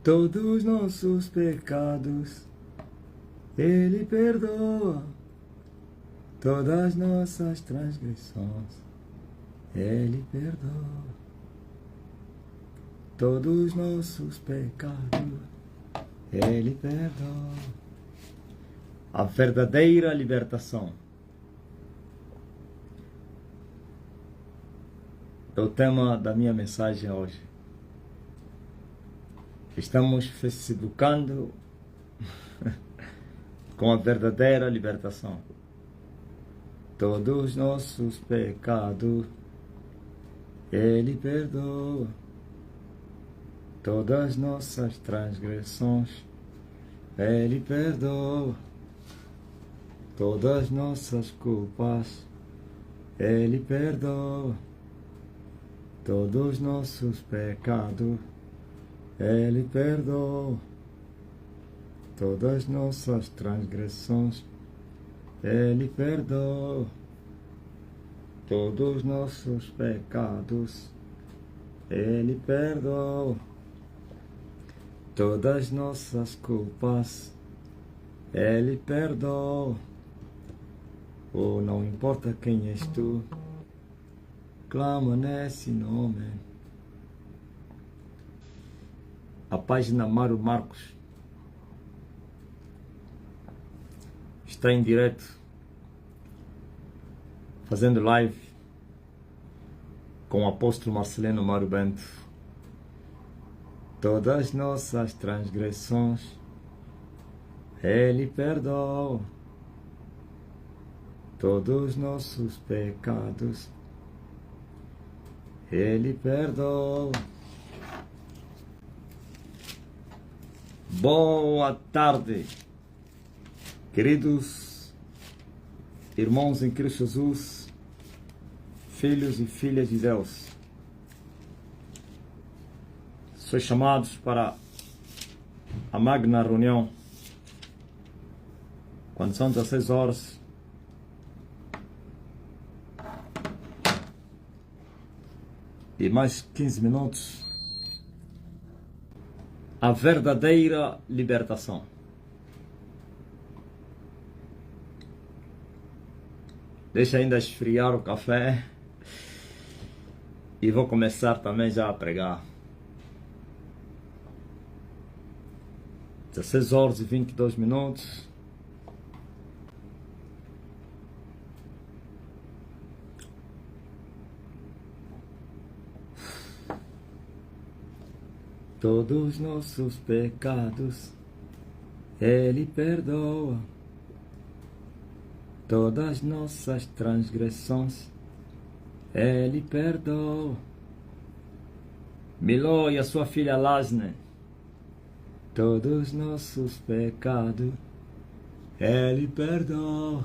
Todos nossos pecados Ele perdoa, todas nossas transgressões Ele perdoa, todos nossos pecados Ele perdoa. A verdadeira libertação é o tema da minha mensagem hoje. Estamos facebookando com a verdadeira libertação. Todos nossos pecados Ele perdoa, todas nossas transgressões Ele perdoa, todas nossas culpas Ele perdoa, todos nossos pecados Ele perdoa, todas nossas transgressões Ele perdoa, todos nossos pecados Ele perdoa, todas nossas culpas Ele perdoa. Oh, não importa quem és tu, clama nesse nome. A página Mário Marcos está em direto, fazendo live com o apóstolo Marcelino Mário Bento. Todas nossas transgressões Ele perdoa, todos nossos pecados Ele perdoa. Boa tarde, queridos irmãos em Cristo Jesus, filhos e filhas de Deus. Sois chamados para a magna reunião, quando são 16 horas, e mais 15 minutos, a verdadeira libertação. Deixa ainda esfriar o café e vou começar também já a pregar. 16 horas e 22 minutos. Todos nossos pecados Ele perdoa, todas nossas transgressões Ele perdoa. Miló e a sua filha Lasne, todos nossos pecados Ele perdoa,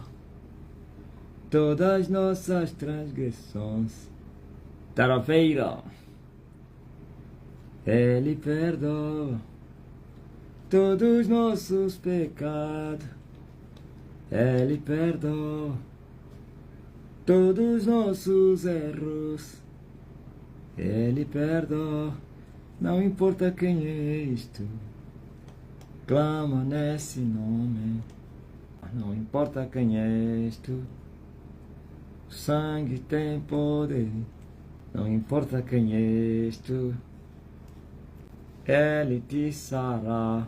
todas nossas transgressões. Taraveira, Ele perdoa, todos nossos pecados Ele perdoa, todos nossos erros Ele perdoa. Não importa quem és tu, clama nesse nome. Não importa quem és tu, o sangue tem poder. Não importa quem és tu, Ele te sarará.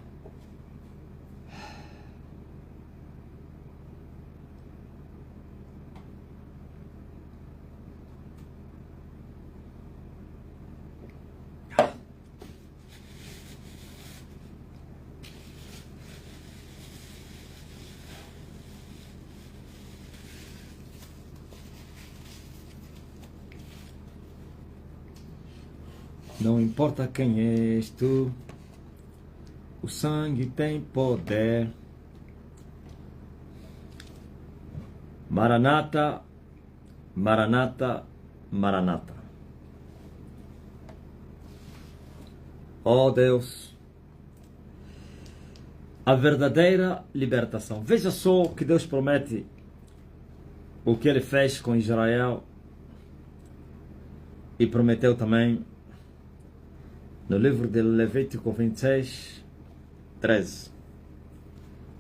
Não importa quem és tu, o sangue tem poder. Maranata, Maranata, Maranata. Ó Deus, a verdadeira libertação. Veja só o que Deus promete, o que Ele fez com Israel e prometeu também no livro de Levítico 26, 13.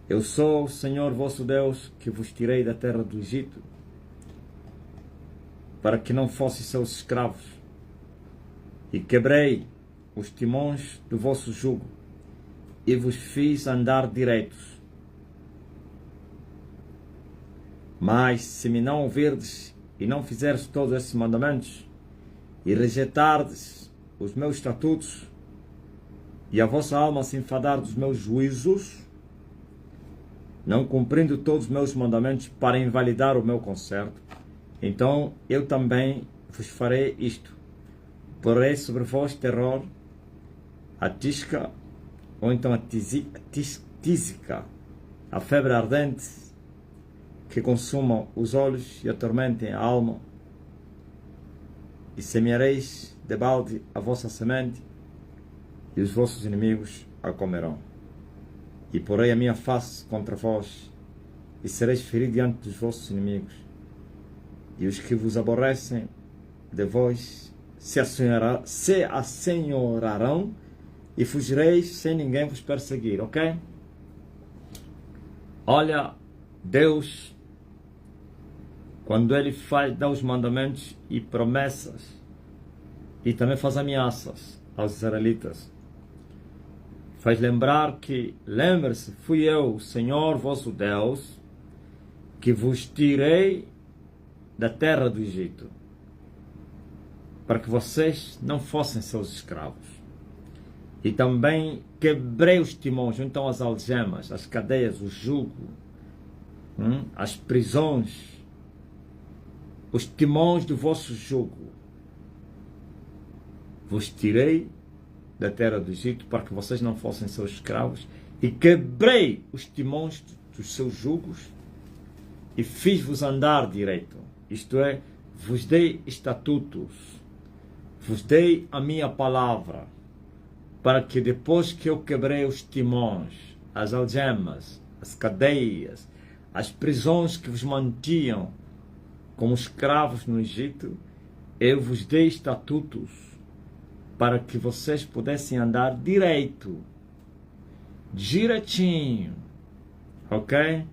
Eu sou o Senhor vosso Deus, que vos tirei da terra do Egito, para que não fosseis seus escravos, e quebrei os timões do vosso jugo, e vos fiz andar direitos. Mas se me não ouvirdes e não fizerdes todos esses mandamentos, e rejeitardes os meus estatutos, e a vossa alma se enfadar dos meus juízos, não cumprindo todos os meus mandamentos para invalidar o meu concerto, então eu também vos farei isto. Porei sobre vós terror, a tisca, ou então a tísica, a febre ardente, que consumam os olhos e atormentem a alma, e semeareis debalde a vossa semente, e os vossos inimigos a comerão. E porei a minha face contra vós, e sereis feridos diante dos vossos inimigos, e os que vos aborrecem de vós se assenhorarão, e fugireis sem ninguém vos perseguir, ok? Olha, Deus, quando Ele dá os mandamentos e promessas, e também faz ameaças aos israelitas, faz lembrar que, lembre-se, fui eu, o Senhor vosso Deus, que vos tirei da terra do Egito, para que vocês não fossem seus escravos. E também quebrei os timões, então as algemas, as cadeias, o jugo, as prisões, os timões do vosso jugo. Vos tirei da terra do Egito para que vocês não fossem seus escravos, e quebrei os timões dos seus jugos e fiz-vos andar direito. Isto é, vos dei estatutos, vos dei a minha palavra, para que depois que eu quebrei os timões, as algemas, as cadeias, as prisões que vos mantinham como escravos no Egito, eu vos dei estatutos para que vocês pudessem andar direito, direitinho, ok?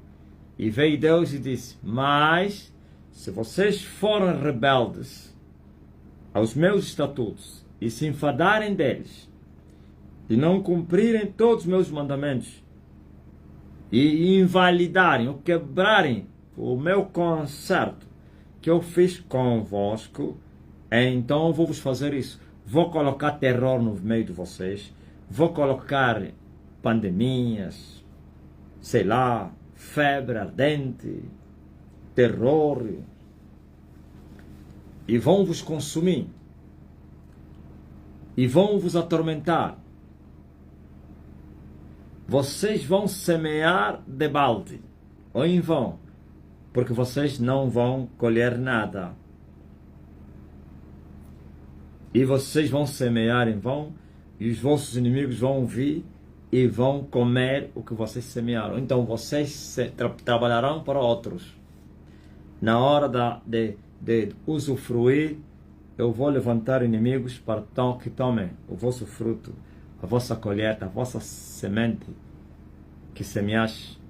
E veio Deus e disse: mas se vocês forem rebeldes aos meus estatutos e se enfadarem deles, e não cumprirem todos os meus mandamentos, e invalidarem ou quebrarem o meu concerto que eu fiz convosco, então eu vou vos fazer isso. Vou colocar terror no meio de vocês, vou colocar pandemias, sei lá, febre ardente, terror, e vão vos consumir, e vão vos atormentar. Vocês vão semear debalde, ou em vão, porque vocês não vão colher nada. E vocês vão semear em vão, e os vossos inimigos vão vir e vão comer o que vocês semearam. Então vocês trabalharão para outros. Na hora de usufruir, eu vou levantar inimigos para que tomem o vosso fruto, a vossa colheita, a vossa semente que semeaste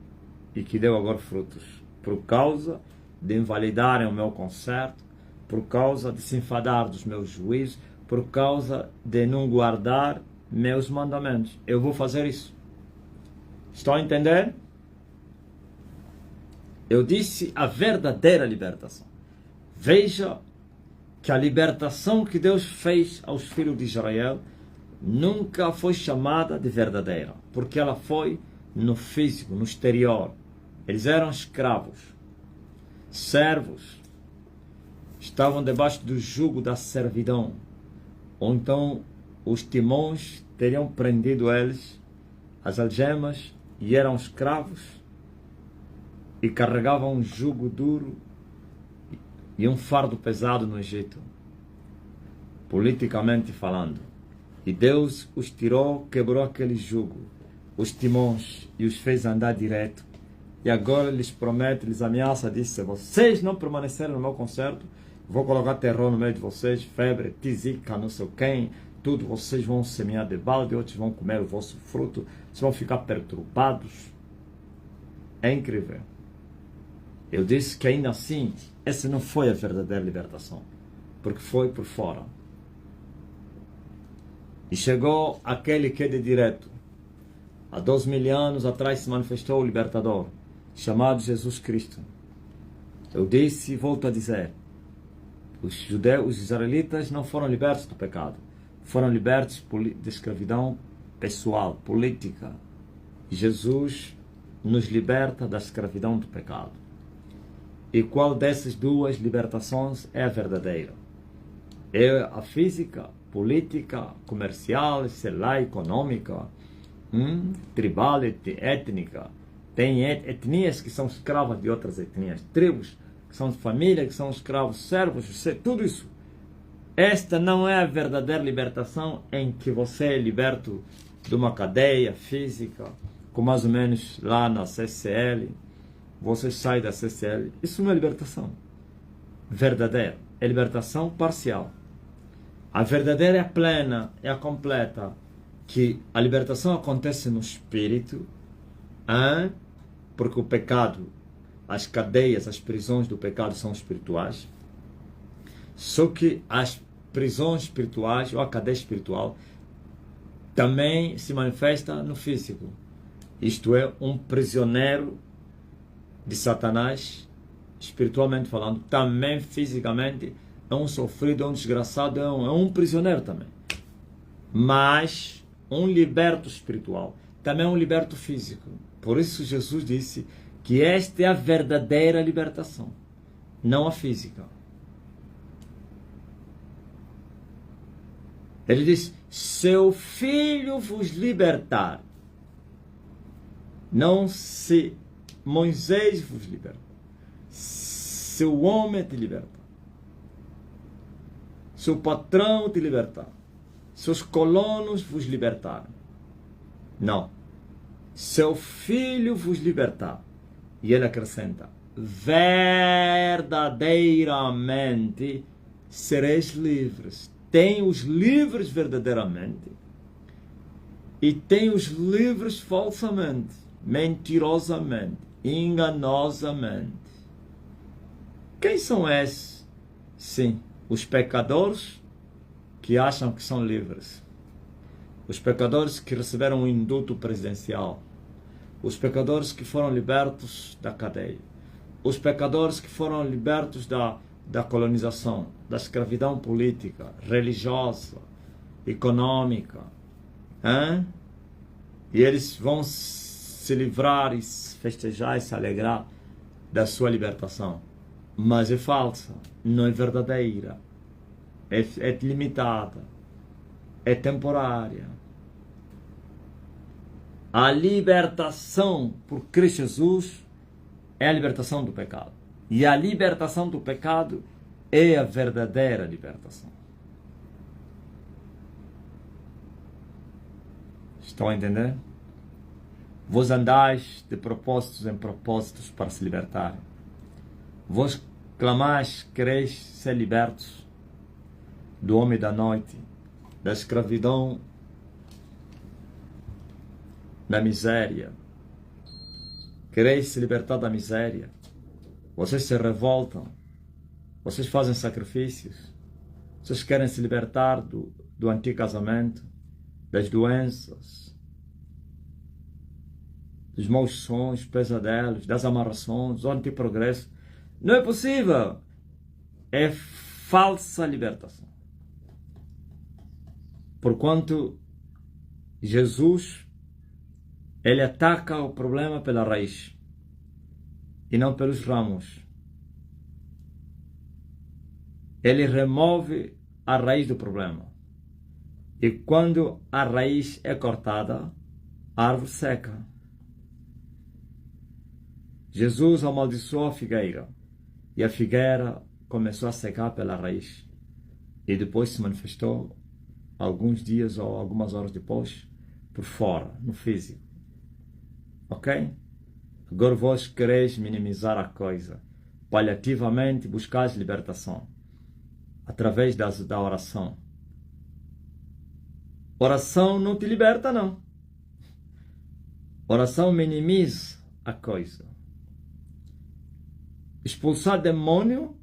e que deu agora frutos, por causa de invalidarem o meu concerto, por causa de se enfadar dos meus juízos, por causa de não guardar meus mandamentos. Eu vou fazer isso. Estão a entender? Eu disse a verdadeira libertação. Veja que a libertação que Deus fez aos filhos de Israel nunca foi chamada de verdadeira, porque ela foi no físico, no exterior. Eles eram escravos, servos, estavam debaixo do jugo da servidão, ou então os timões teriam prendido eles, as algemas, e eram escravos, e carregavam um jugo duro e um fardo pesado no Egito, politicamente falando. E Deus os tirou, quebrou aquele jugo, os timões, e os fez andar direto. E agora lhes promete, lhes ameaça, diz: se vocês não permanecerem no meu concerto, vou colocar terror no meio de vocês, febre, tísica, não sei quem, tudo, vocês vão semear de balde, outros vão comer o vosso fruto, vocês vão ficar perturbados. É incrível. Eu disse que ainda assim, essa não foi a verdadeira libertação, porque foi por fora. E chegou aquele que de direito. Há 2000 anos atrás se manifestou o libertador, chamado Jesus Cristo. Eu disse e volto a dizer, os judeus, os israelitas não foram libertos do pecado, foram libertos de escravidão pessoal, política. E Jesus nos liberta da escravidão do pecado. E qual dessas duas libertações é a verdadeira? É a física, política, comercial, sei lá, econômica, tribal, étnica. Tem etnias que são escravas de outras etnias, tribos que são famílias, que são escravos, servos, tudo isso. Esta não é a verdadeira libertação em que você é liberto de uma cadeia física, como mais ou menos lá na CCL, você sai da CCL. Isso não é libertação verdadeira, é libertação parcial. A verdadeira é a plena, é a completa, que a libertação acontece no espírito, porque o pecado, as cadeias, as prisões do pecado são espirituais. Só que as prisões espirituais, ou a cadeia espiritual, também se manifesta no físico. Isto é, um prisioneiro de Satanás, espiritualmente falando, também fisicamente é um sofrido, é um desgraçado, é um prisioneiro também. Mas um liberto espiritual também é um liberto físico. Por isso Jesus disse que esta é a verdadeira libertação, não a física. Ele diz, seu filho vos libertar. Não se Moisés vos liberta. Seu homem te liberta. Seu patrão te libertar. Seus colonos vos libertaram. Não. Seu filho vos libertar. E ele acrescenta, verdadeiramente sereis livres. Tem os livres verdadeiramente e tem os livres falsamente, mentirosamente, enganosamente. Quem são esses? Sim, os pecadores que acham que são livres. Os pecadores que receberam um indulto presidencial. Os pecadores que foram libertos da cadeia. Os pecadores que foram libertos da colonização, da escravidão política, religiosa, econômica. E eles vão se livrar e festejar e se alegrar da sua libertação. Mas é falsa, não é verdadeira, é limitada, é temporária. A libertação por Cristo Jesus é a libertação do pecado. E a libertação do pecado é a verdadeira libertação. Estão a entender? Vós andais de propósitos em propósitos para se libertarem. Vós clamais, quereis ser libertos do homem da noite, da escravidão, da miséria. Quereis se libertar da miséria. Vocês se revoltam. Vocês fazem sacrifícios. Vocês querem se libertar do antigo casamento, das doenças, dos maus sonhos, pesadelos, das amarrações, do antiprogresso. Não é possível. É falsa libertação. Porquanto Jesus, ele ataca o problema pela raiz e não pelos ramos. Ele remove a raiz do problema. E quando a raiz é cortada, a árvore seca. Jesus amaldiçoou a figueira. E a figueira começou a secar pela raiz. E depois se manifestou, alguns dias ou algumas horas depois, por fora, no físico. Ok? Agora vós quereis minimizar a coisa. Paliativamente buscais libertação. Através da oração. Oração não te liberta, não. Oração minimiza a coisa. Expulsar demônio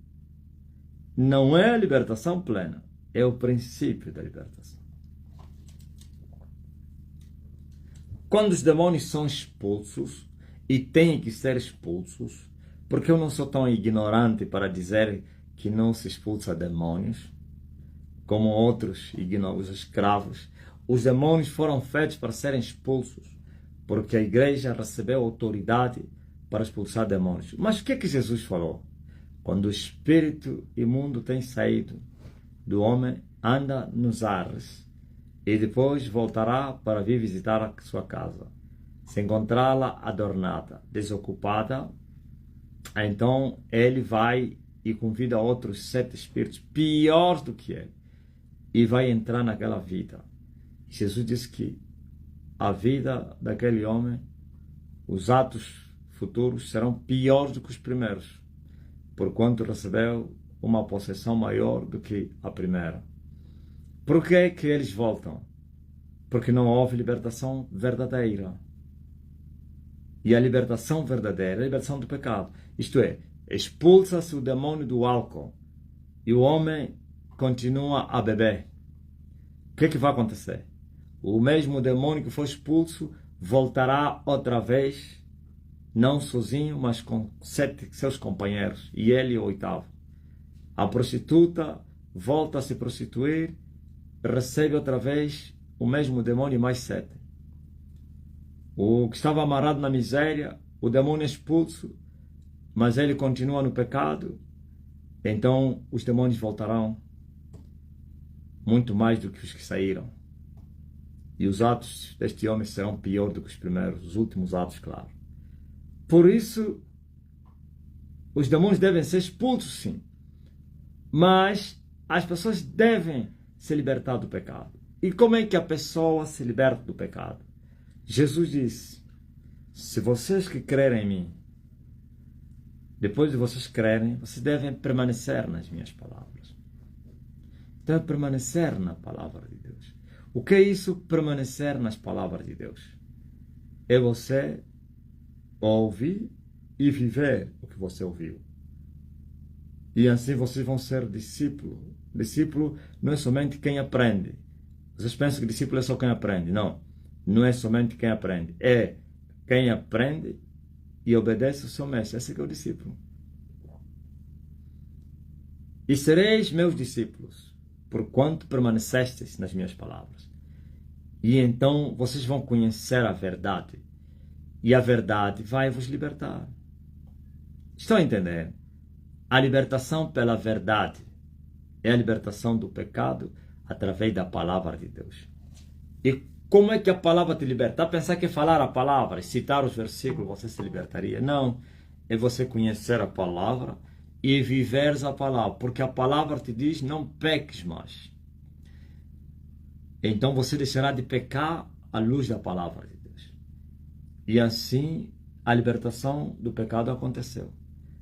não é a libertação plena, é o princípio da libertação. Quando os demônios são expulsos, e têm que ser expulsos, porque eu não sou tão ignorante para dizer que não se expulsa demônios, como outros os escravos. Os demônios foram feitos para serem expulsos, porque a igreja recebeu autoridade para expulsar demônios. Mas o que é que Jesus falou? Quando o espírito imundo tem saído do homem, anda nos ares, e depois voltará para vir visitar a sua casa. Se encontrá-la adornada, desocupada, então ele vai e convida outros 7 espíritos piores do que ele, e vai entrar naquela vida. Jesus disse que a vida daquele homem, os atos futuros serão piores do que os primeiros, porquanto recebeu uma possessão maior do que a primeira. Por que que eles voltam? Porque não houve libertação verdadeira. E a libertação verdadeira é a libertação do pecado. Isto é, expulsa-se o demônio do álcool e o homem continua a beber. O que é que vai acontecer? O mesmo demônio que foi expulso voltará outra vez, não sozinho, mas com 7 seus companheiros, e ele o 8º. A prostituta volta a se prostituir, recebe outra vez o mesmo demônio mais 7. O que estava amarrado na miséria, o demônio é expulso, mas ele continua no pecado, então os demônios voltarão muito mais do que os que saíram. E os atos deste homem serão piores do que os primeiros, os últimos atos, claro. Por isso, os demônios devem ser expulsos, sim. Mas as pessoas devem se libertar do pecado. E como é que a pessoa se liberta do pecado? Jesus disse: se vocês que crerem em mim, depois de vocês crerem, vocês devem permanecer nas minhas palavras. Então é permanecer na palavra de Deus. O que é isso, permanecer nas palavras de Deus? É você ouvir e viver o que você ouviu. E assim vocês vão ser discípulo. Discípulo não é somente quem aprende. Vocês pensam que discípulo é só quem aprende. Não. Não é somente quem aprende. É quem aprende e obedece o seu mestre. Esse é o discípulo. E sereis meus discípulos, porquanto permanecestes nas minhas palavras. E então vocês vão conhecer a verdade. E a verdade vai vos libertar. Estão a entender? A libertação pela verdade é a libertação do pecado através da palavra de Deus. E como é que a palavra te liberta? Pensar que falar a palavra e citar os versículos você se libertaria? Não. É você conhecer a palavra e viveres a palavra. Porque a palavra te diz: não peques mais. Então você deixará de pecar à luz da palavra de Deus. E assim a libertação do pecado aconteceu.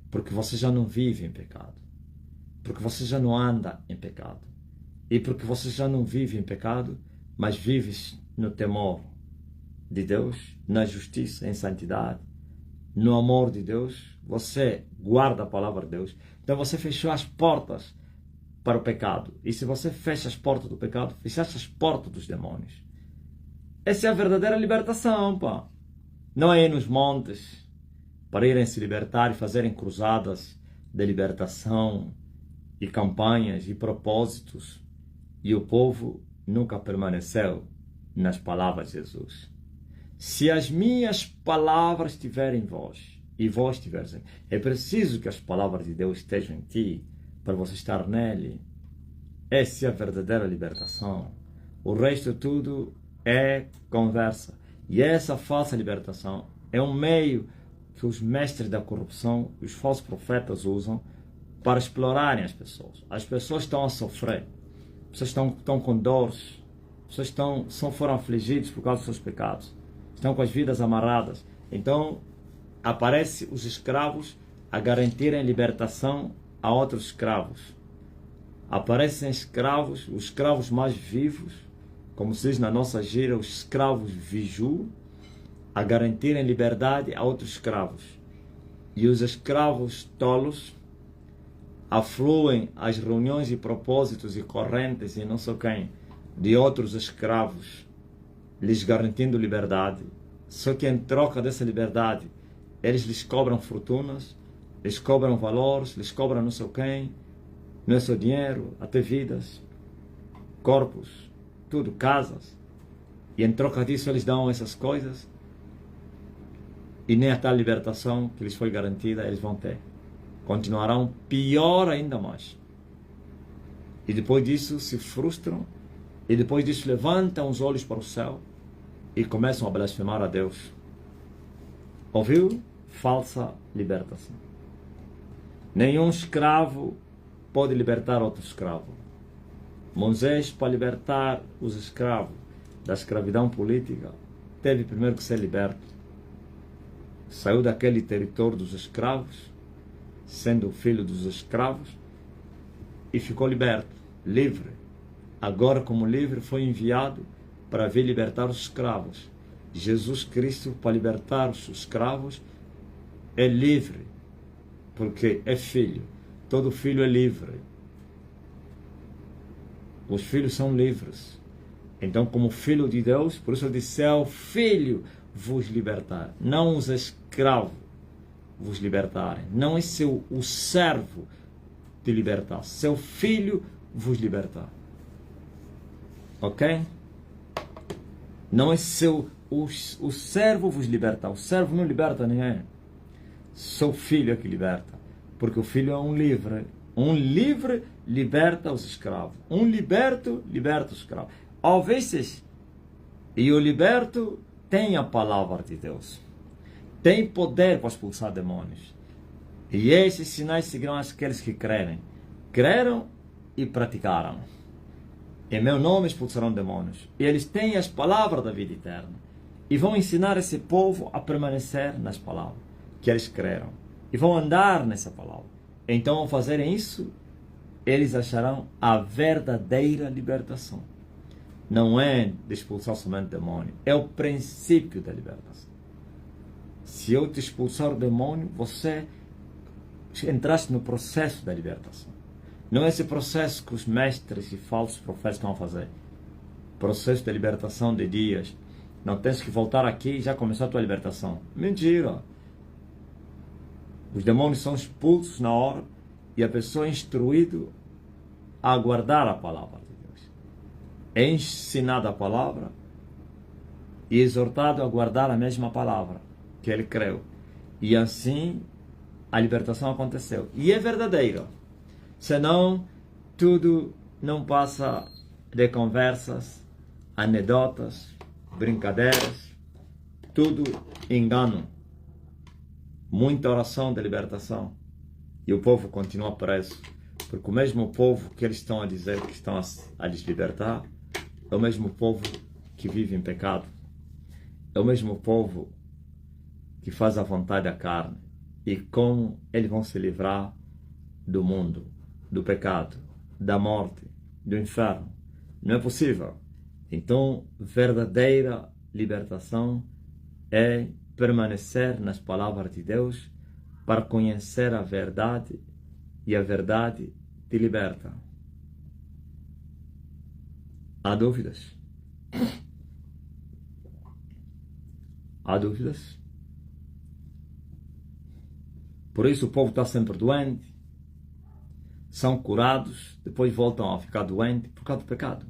Porque você já não vive em pecado. Porque você já não anda em pecado. E porque você já não vive em pecado, mas vives no temor de Deus, na justiça, em santidade, no amor de Deus, você guarda a palavra de Deus. Então você fechou as portas para o pecado. E se você fecha as portas do pecado, fechaste as portas dos demônios. Essa é a verdadeira libertação, pá. Não é ir nos montes para irem se libertar e fazerem cruzadas de libertação e campanhas e propósitos. E o povo nunca permaneceu nas palavras de Jesus. Se as minhas palavras estiverem em vós e vós estiveres em mim, é preciso que as palavras de Deus estejam em ti para você estar nele. Essa é a verdadeira libertação. O resto tudo é conversa. E essa falsa libertação é um meio que os mestres da corrupção, os falsos profetas usam para explorarem as pessoas. As pessoas estão a sofrer. As pessoas estão com dores. As pessoas foram afligidas por causa dos seus pecados. Estão com as vidas amarradas. Então, aparecem os escravos a garantirem libertação a outros escravos. Aparecem escravos, os escravos mais vivos, como se diz na nossa gíria, os escravos vigiam a garantirem liberdade a outros escravos. E os escravos tolos afluem às reuniões e propósitos e correntes e não sei quem de outros escravos, lhes garantindo liberdade. Só que em troca dessa liberdade, eles lhes cobram fortunas, lhes cobram valores, lhes cobram não sei quem, não é só dinheiro, até vidas, corpos, tudo, casas. E em troca disso eles dão essas coisas e nem a tal libertação que lhes foi garantida eles vão ter. Continuarão pior ainda mais. E depois disso se frustram e depois disso levantam os olhos para o céu e começam a blasfemar a Deus. Ouviu? Falsa libertação. Nenhum escravo pode libertar outro escravo. Moisés, para libertar os escravos da escravidão política, teve primeiro que ser liberto. Saiu daquele território dos escravos, sendo filho dos escravos, e ficou liberto, livre. Agora, como livre, foi enviado para vir libertar os escravos. Jesus Cristo, para libertar os escravos, é livre, porque é filho. Todo filho é livre. Os filhos são livres. Então, como filho de Deus, por isso ele disse, é o filho vos libertar, não os escravos vos libertarem. Não é o servo te libertar, seu filho vos libertar. Ok? Não é o servo vos libertar. O servo não liberta ninguém. Seu filho é que liberta. Porque o filho é um livre. Um livre liberta os escravos. Um liberto liberta os escravos. Às vezes, e o liberto tem a palavra de Deus. Tem poder para expulsar demônios. E esses sinais seguirão aqueles que crerem. Creram e praticaram. Em meu nome expulsarão demônios. E eles têm as palavras da vida eterna. E vão ensinar esse povo a permanecer nas palavras que eles creram. E vão andar nessa palavra. Então, ao fazerem isso, eles acharão a verdadeira libertação. Não é de expulsar somente demônio. É o princípio da libertação. Se eu te expulsar o demônio, você entraste no processo da libertação. Não é esse processo que os mestres e falsos profetas estão a fazer. Processo de libertação de dias. Não tens que voltar aqui e já começou a tua libertação. Mentira. Os demônios são expulsos na hora e a pessoa é instruída a guardar a palavra de Deus. É ensinada a palavra e exortado a guardar a mesma palavra que ele creu. E assim a libertação aconteceu. E é verdadeira. Senão, tudo não passa de conversas, anedotas, brincadeiras, tudo engano. Muita oração de libertação. E o povo continua preso. Porque o mesmo povo que eles estão a dizer que estão a lhes libertar, é o mesmo povo que vive em pecado. É o mesmo povo que faz a vontade da carne. E como eles vão se livrar do mundo, do pecado, da morte, do inferno? Não é possível. Então, verdadeira libertação é permanecer nas palavras de Deus para conhecer a verdade e a verdade te liberta. Há dúvidas? Há dúvidas? Por isso o povo está sempre doente, são curados, depois voltam a ficar doentes por causa do pecado.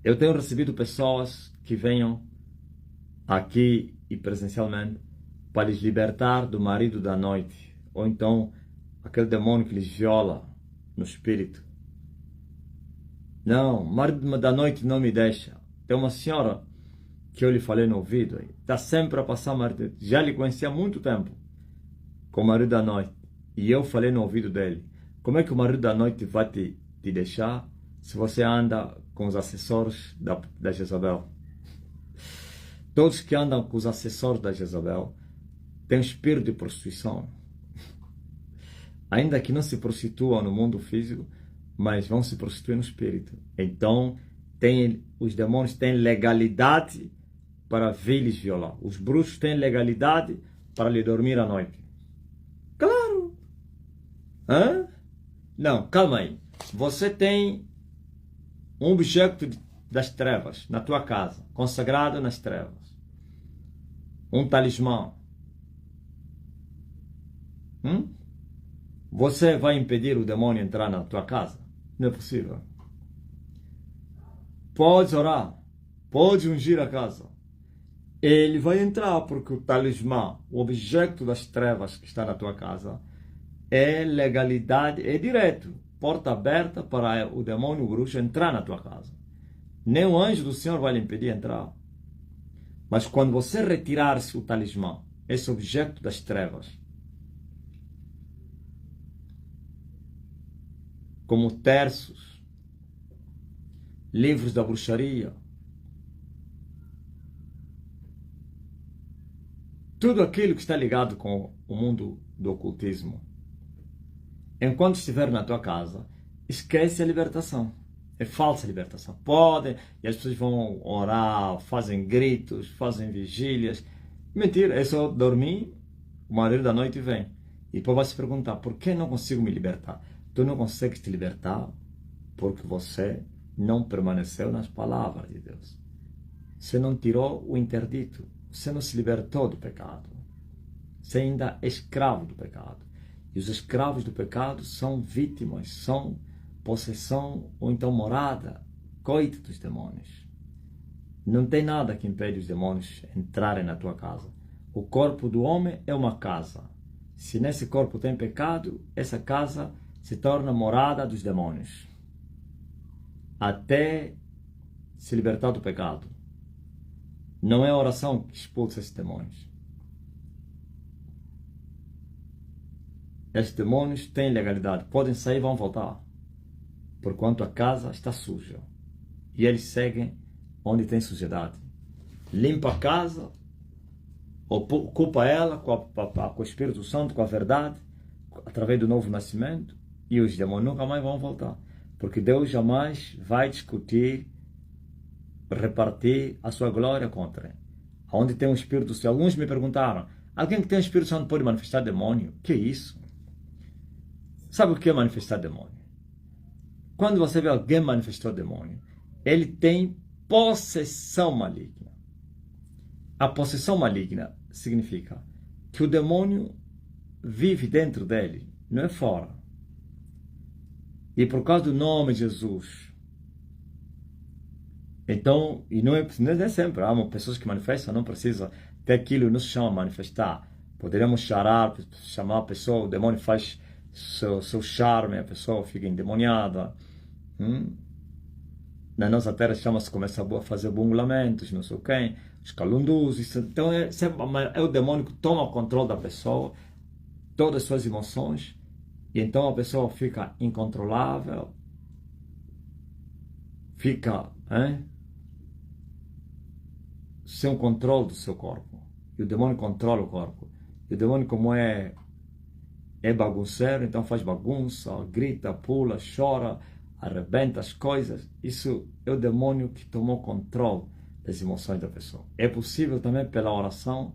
Eu tenho recebido pessoas que venham aqui e presencialmente para lhes libertar do marido da noite, ou então aquele demônio que lhes viola no espírito. Não, marido da noite não me deixa. Tem uma senhora que eu lhe falei no ouvido, está sempre a passar marido, já lhe conhecia há muito tempo, com o marido da noite, e eu falei no ouvido dele, como é que o marido da noite vai te deixar se você anda com os assessores da Jezabel? Todos que andam com os assessores da Jezabel têm um espírito de prostituição. Ainda que não se prostituam no mundo físico, mas vão se prostituir no espírito. Então, os demônios têm legalidade para vir lhes violar. Os bruxos têm legalidade para lhe dormir à noite. Claro! Hã? Não, calma aí. Você tem um objeto das trevas na tua casa, consagrado nas trevas. Um talismã. Você vai impedir o demônio entrar na tua casa? Não é possível. Pode orar, pode ungir a casa. Ele vai entrar porque o talismã, o objeto das trevas que está na tua casa, é legalidade, é direto, porta aberta para o demônio, o bruxo entrar na tua casa. Nem o anjo do Senhor vai lhe impedir entrar. Mas quando você retirar-se o talismã, esse objeto das trevas, como terços, livros da bruxaria, tudo aquilo que está ligado com o mundo do ocultismo, enquanto estiver na tua casa, esquece a libertação. É falsa libertação. Podem, e as pessoas vão orar, fazem gritos, fazem vigílias. Mentira, é só dormir, o marido da noite vem. E depois vai se perguntar, por que não consigo me libertar? Tu não consegues te libertar porque você não permaneceu nas palavras de Deus. Você não tirou o interdito. Você não se libertou do pecado. Você ainda é escravo do pecado. E os escravos do pecado são vítimas, são possessão ou então morada, coito dos demônios. Não tem nada que impede os demônios entrarem na tua casa. O corpo do homem é uma casa. Se nesse corpo tem pecado, essa casa se torna morada dos demônios. Até se libertar do pecado. Não é a oração que expulsa esses demônios. Esses demônios têm legalidade. Podem sair e vão voltar. Porquanto a casa está suja. E eles seguem onde tem sujidade. Limpa a casa, ocupa ela com o Espírito Santo, com a verdade, através do novo nascimento, e os demônios nunca mais vão voltar. Porque Deus jamais vai discutir, repartir a sua glória contra ele. Onde tem o Espírito Santo. Alguns me perguntaram, alguém que tem o Espírito Santo pode manifestar demônio? Que isso? Sabe o que é manifestar demônio? Quando você vê alguém manifestar demônio, ele tem possessão maligna. A possessão maligna significa que o demônio vive dentro dele, não é fora. E por causa do nome de Jesus. Então, e não é sempre. Há pessoas que manifestam, não precisa ter aquilo, não se chama manifestar. Poderíamos chamar a pessoa, o demônio faz seu charme, a pessoa fica endemoniada. Na nossa terra chama-se, começa a fazer bungulamentos, não sei o quê, os calundus. Então é o demônio que toma o controle da pessoa, todas as suas emoções, e então a pessoa fica incontrolável, fica sem o controle do seu corpo. E o demônio controla o corpo. E o demônio, como é bagunceiro, então faz bagunça, grita, pula, chora, arrebenta as coisas. Isso é o demônio que tomou controle das emoções da pessoa. É possível também pela oração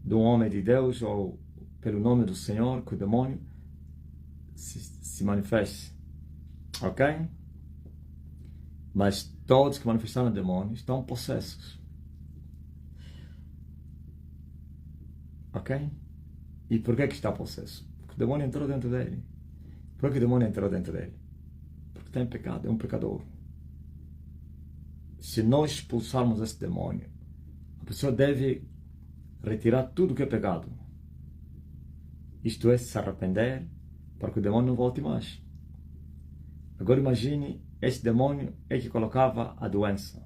de um homem de Deus ou pelo nome do Senhor que o demônio se manifeste. Ok? Mas todos que manifestaram demônios estão possessos. Ok? E por que está possesso? Porque o demônio entrou dentro dele. Por que o demônio entrou dentro dele? Porque tem pecado, é um pecador. Se nós expulsarmos esse demônio, a pessoa deve retirar tudo que é pecado. Isto é, se arrepender, para que o demônio não volte mais. Agora imagine, esse demônio é que colocava a doença,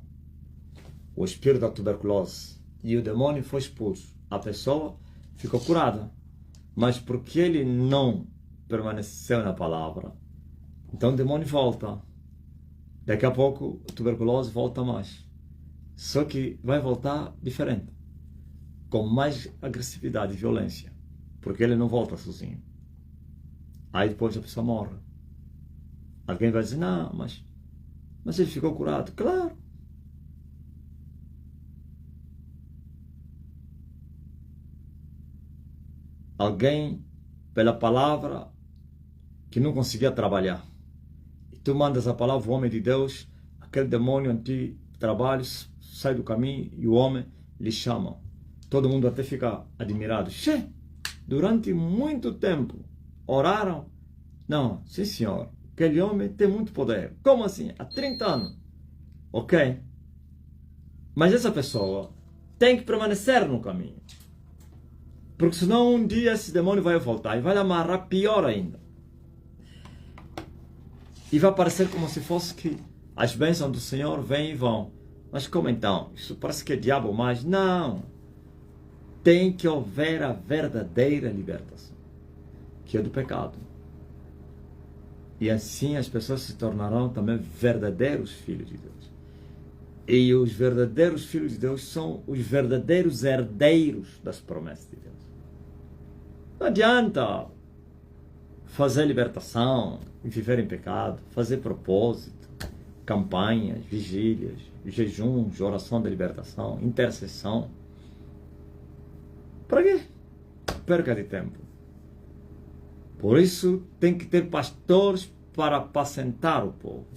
o espírito da tuberculose, e o demônio foi expulso. A pessoa ficou curada. Mas porque ele não permaneceu na palavra, então o demônio volta. Daqui a pouco a tuberculose volta mais. Só que vai voltar diferente, com mais agressividade e violência, porque ele não volta sozinho. Aí depois a pessoa morre. Alguém vai dizer, não, mas Mas ele ficou curado, claro. Alguém, pela palavra, que não conseguia trabalhar. E tu mandas a palavra, o homem de Deus, aquele demônio anti-trabalho sai do caminho e o homem lhe chama. Todo mundo até fica admirado. Che, durante muito tempo, oraram? Não, sim senhor, aquele homem tem muito poder. Como assim? Há 30 anos. Ok. Mas essa pessoa tem que permanecer no caminho. Porque senão um dia esse demônio vai voltar e vai amarrar pior ainda. E vai parecer como se fosse que as bênçãos do Senhor vêm e vão. Mas como então? Isso parece que é diabo mais. Não. Tem que haver a verdadeira libertação, que é do pecado. E assim as pessoas se tornarão também verdadeiros filhos de Deus. E os verdadeiros filhos de Deus são os verdadeiros herdeiros das promessas de Deus. Não adianta fazer libertação e viver em pecado, fazer propósito, campanhas, vigílias, jejuns, oração de libertação, intercessão. Para quê? Perca de tempo. Por isso tem que ter pastores para apacentar o povo.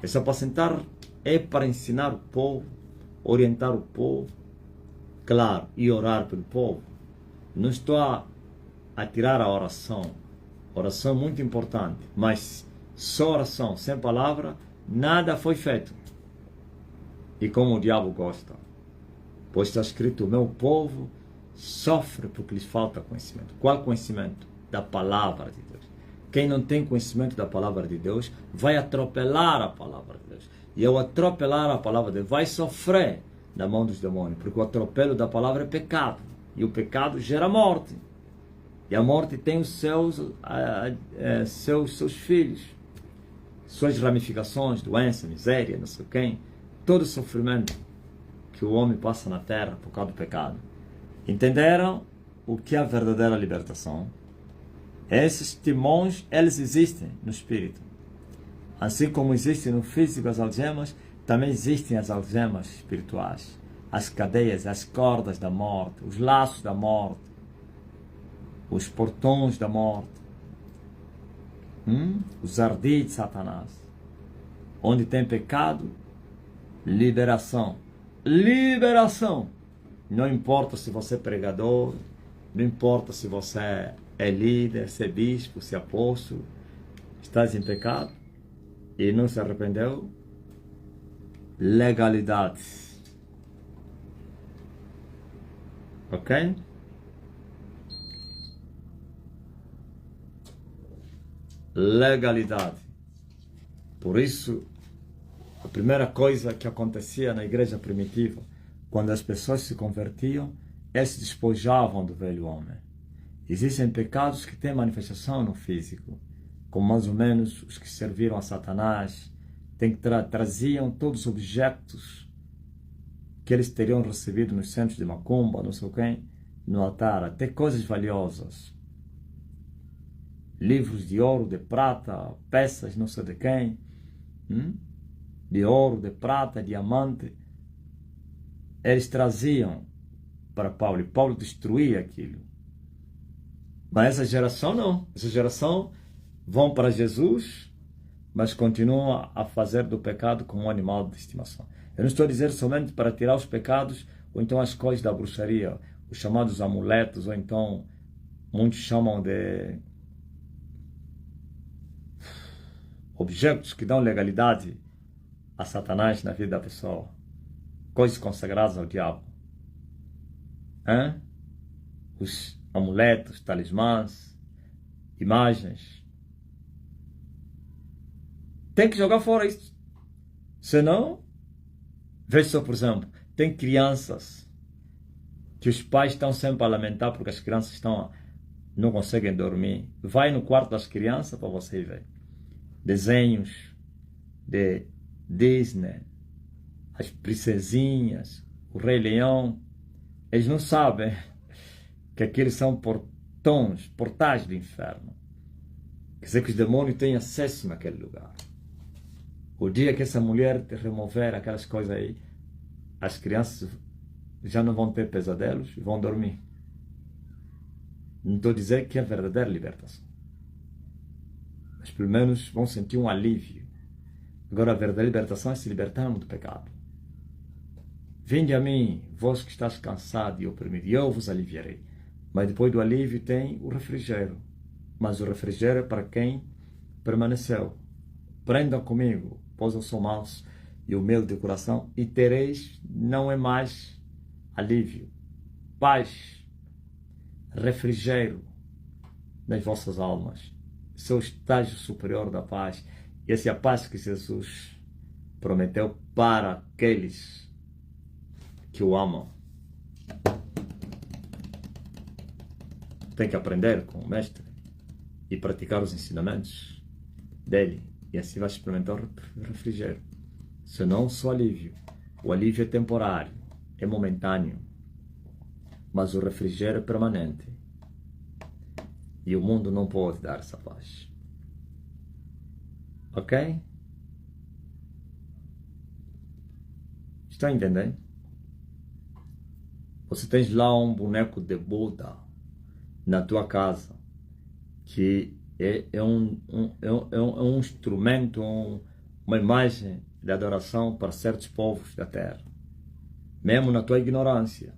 Esse apacentar é para ensinar o povo, orientar o povo, claro, e orar pelo povo. Não estou a tirar a oração. Oração é muito importante, mas só oração, sem palavra, nada foi feito. E como o diabo gosta, pois está escrito, o meu povo sofre porque lhes falta conhecimento. Qual conhecimento? Da palavra de Deus. Quem não tem conhecimento da palavra de Deus vai atropelar a palavra de Deus. E ao atropelar a palavra de Deus, vai sofrer da mão dos demônios, porque o atropelo da palavra é pecado. E o pecado gera morte. E a morte tem os seus filhos, suas ramificações, doença, miséria, não sei quem, todo o sofrimento que o homem passa na terra por causa do pecado. Entenderam o que é a verdadeira libertação? Esses timões, eles existem no espírito. Assim como existem no físico as algemas, também existem as algemas espirituais. As cadeias, as cordas da morte, os laços da morte, os portões da morte, os ardis de Satanás. Onde tem pecado, liberação. Liberação! Não importa se você é pregador, não importa se você é líder, se é bispo, se é apóstolo, estás em pecado e não se arrependeu, legalidade. Ok? Legalidade. Por isso, a primeira coisa que acontecia na igreja primitiva, quando as pessoas se convertiam, eles se despojavam do velho homem. Existem pecados que têm manifestação no físico, como mais ou menos os que serviram a Satanás, traziam todos os objetos que eles teriam recebido nos centros de macumba, não sei quem, no altar, até coisas valiosas. Livros de ouro, de prata, peças não sei de quem, de ouro, de prata, diamante. Eles traziam para Paulo, e Paulo destruía aquilo. Mas essa geração não. Essa geração vão para Jesus, mas continuam a fazer do pecado como um animal de estimação. Eu não estou a dizer somente para tirar os pecados, ou então as coisas da bruxaria, os chamados amuletos, ou então muitos chamam de objetos que dão legalidade a Satanás na vida da pessoa. Coisas consagradas ao diabo. Os amuletos, talismãs, imagens. Tem que jogar fora isso. Senão, veja só, por exemplo, tem crianças que os pais estão sempre a lamentar porque as crianças não conseguem dormir. Vai no quarto das crianças para você ver. Desenhos de Disney, as princesinhas, o Rei Leão. Eles não sabem que aqueles são portais do inferno. Quer dizer que os demônios têm acesso naquele lugar. O dia que essa mulher te remover aquelas coisas aí, as crianças já não vão ter pesadelos e vão dormir. Não estou a dizer que é a verdadeira libertação, mas pelo menos vão sentir um alívio. Agora a verdadeira libertação é se libertarmos do pecado. Vinde a mim, vós que estás cansado e oprimido, e eu vos aliviarei. Mas depois do alívio tem o refrigério. Mas o refrigério é para quem permaneceu. Prendam comigo, pois eu sou manso e humilde de coração, e tereis, não é mais alívio, paz, refrigério nas vossas almas. Esse é o estágio superior da paz. E essa é a paz que Jesus prometeu para aqueles que o amam. Tem que aprender com o Mestre e praticar os ensinamentos dele, e assim vai experimentar o refrigério. Senão só alívio. O alívio é temporário, é momentâneo, mas o refrigério é permanente. E o mundo não pode dar essa paz. Ok? Está entendendo? Você tem lá um boneco de Buda na tua casa, que é um instrumento, uma imagem de adoração para certos povos da terra, mesmo na tua ignorância,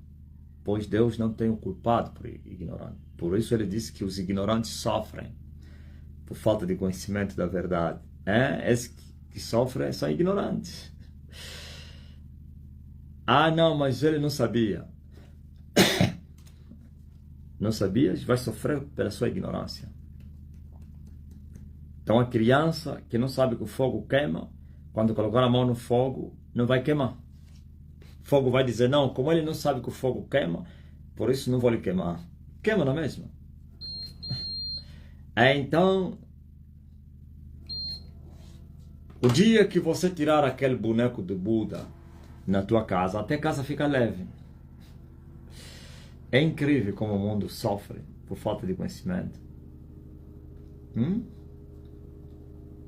pois Deus não tem o culpado por ignorante. Por isso ele disse que os ignorantes sofrem por falta de conhecimento da verdade. Esses que sofrem são ignorantes. Ah, não, mas ele não sabia. Não sabias? Vai sofrer pela sua ignorância. Então a criança que não sabe que o fogo queima, quando colocar a mão no fogo, não vai queimar. O fogo vai dizer, não, como ele não sabe que o fogo queima, por isso não vou lhe queimar. Queima não é mesmo? Então, o dia que você tirar aquele boneco de Buda na tua casa, até a casa fica leve. É incrível como o mundo sofre por falta de conhecimento.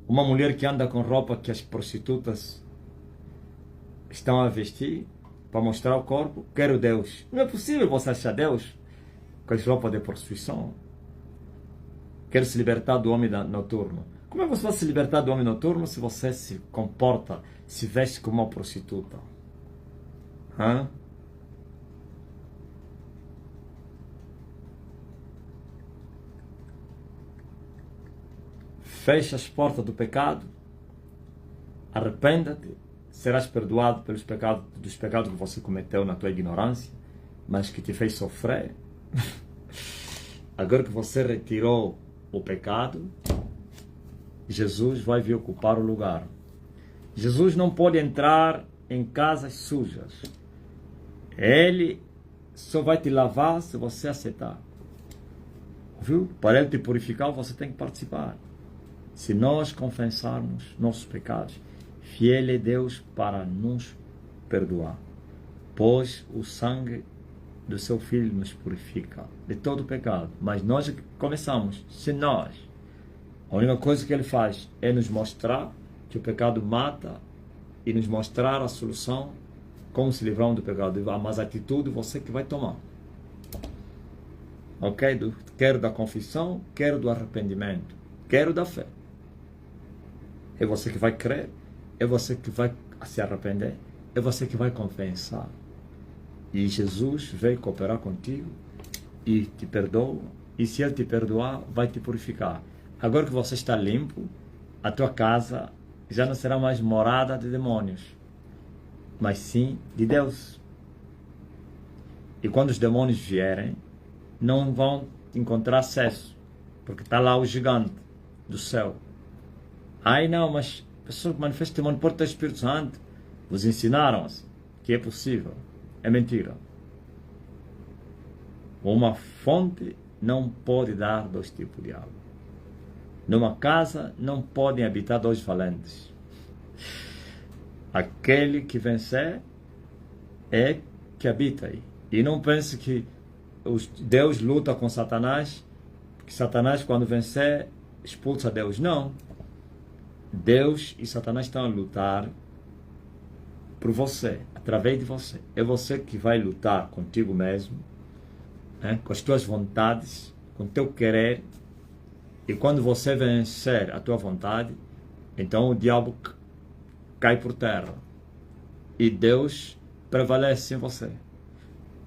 Uma mulher que anda com roupa que as prostitutas estão a vestir para mostrar o corpo, quero Deus. Não é possível você achar Deus com as roupas de prostituição. Quero se libertar do homem noturno. Como é que você vai se libertar do homem noturno se você se comporta, se veste como uma prostituta? Fecha as portas do pecado, arrependa-te, serás perdoado dos pecados que você cometeu na tua ignorância, mas que te fez sofrer. Agora que você retirou o pecado, Jesus vai vir ocupar o lugar. Jesus não pode entrar em casas sujas. Ele só vai te lavar se você aceitar. Viu? Para ele te purificar, você tem que participar. Se nós confessarmos nossos pecados, fiel é Deus para nos perdoar, pois o sangue do seu Filho nos purifica de todo o pecado. Mas nós começamos, se nós, a única coisa que ele faz é nos mostrar que o pecado mata e nos mostrar a solução, como se livrar do pecado. Mas a atitude você que vai tomar. Ok? Quero da confissão, quero do arrependimento, quero da fé. É você que vai crer, é você que vai se arrepender, é você que vai compensar. E Jesus veio cooperar contigo e te perdoa, e se ele te perdoar, vai te purificar. Agora que você está limpo, a tua casa já não será mais morada de demônios, mas sim de Deus. E quando os demônios vierem, não vão encontrar acesso, porque está lá o gigante do céu. Ai não, mas a pessoa que manifesta demônio pode ter Espírito Santo. Vos ensinaram que é possível. É mentira. Uma fonte não pode dar dois tipos de água. Numa casa não podem habitar dois valentes. Aquele que vencer é que habita aí. E não pense que Deus luta com Satanás, porque Satanás, quando vencer, expulsa Deus. Não. Deus e Satanás estão a lutar por você, através de você. É você que vai lutar contigo mesmo, né? Com as tuas vontades, com o teu querer. E quando você vencer a tua vontade, então o diabo cai por terra. E Deus prevalece em você.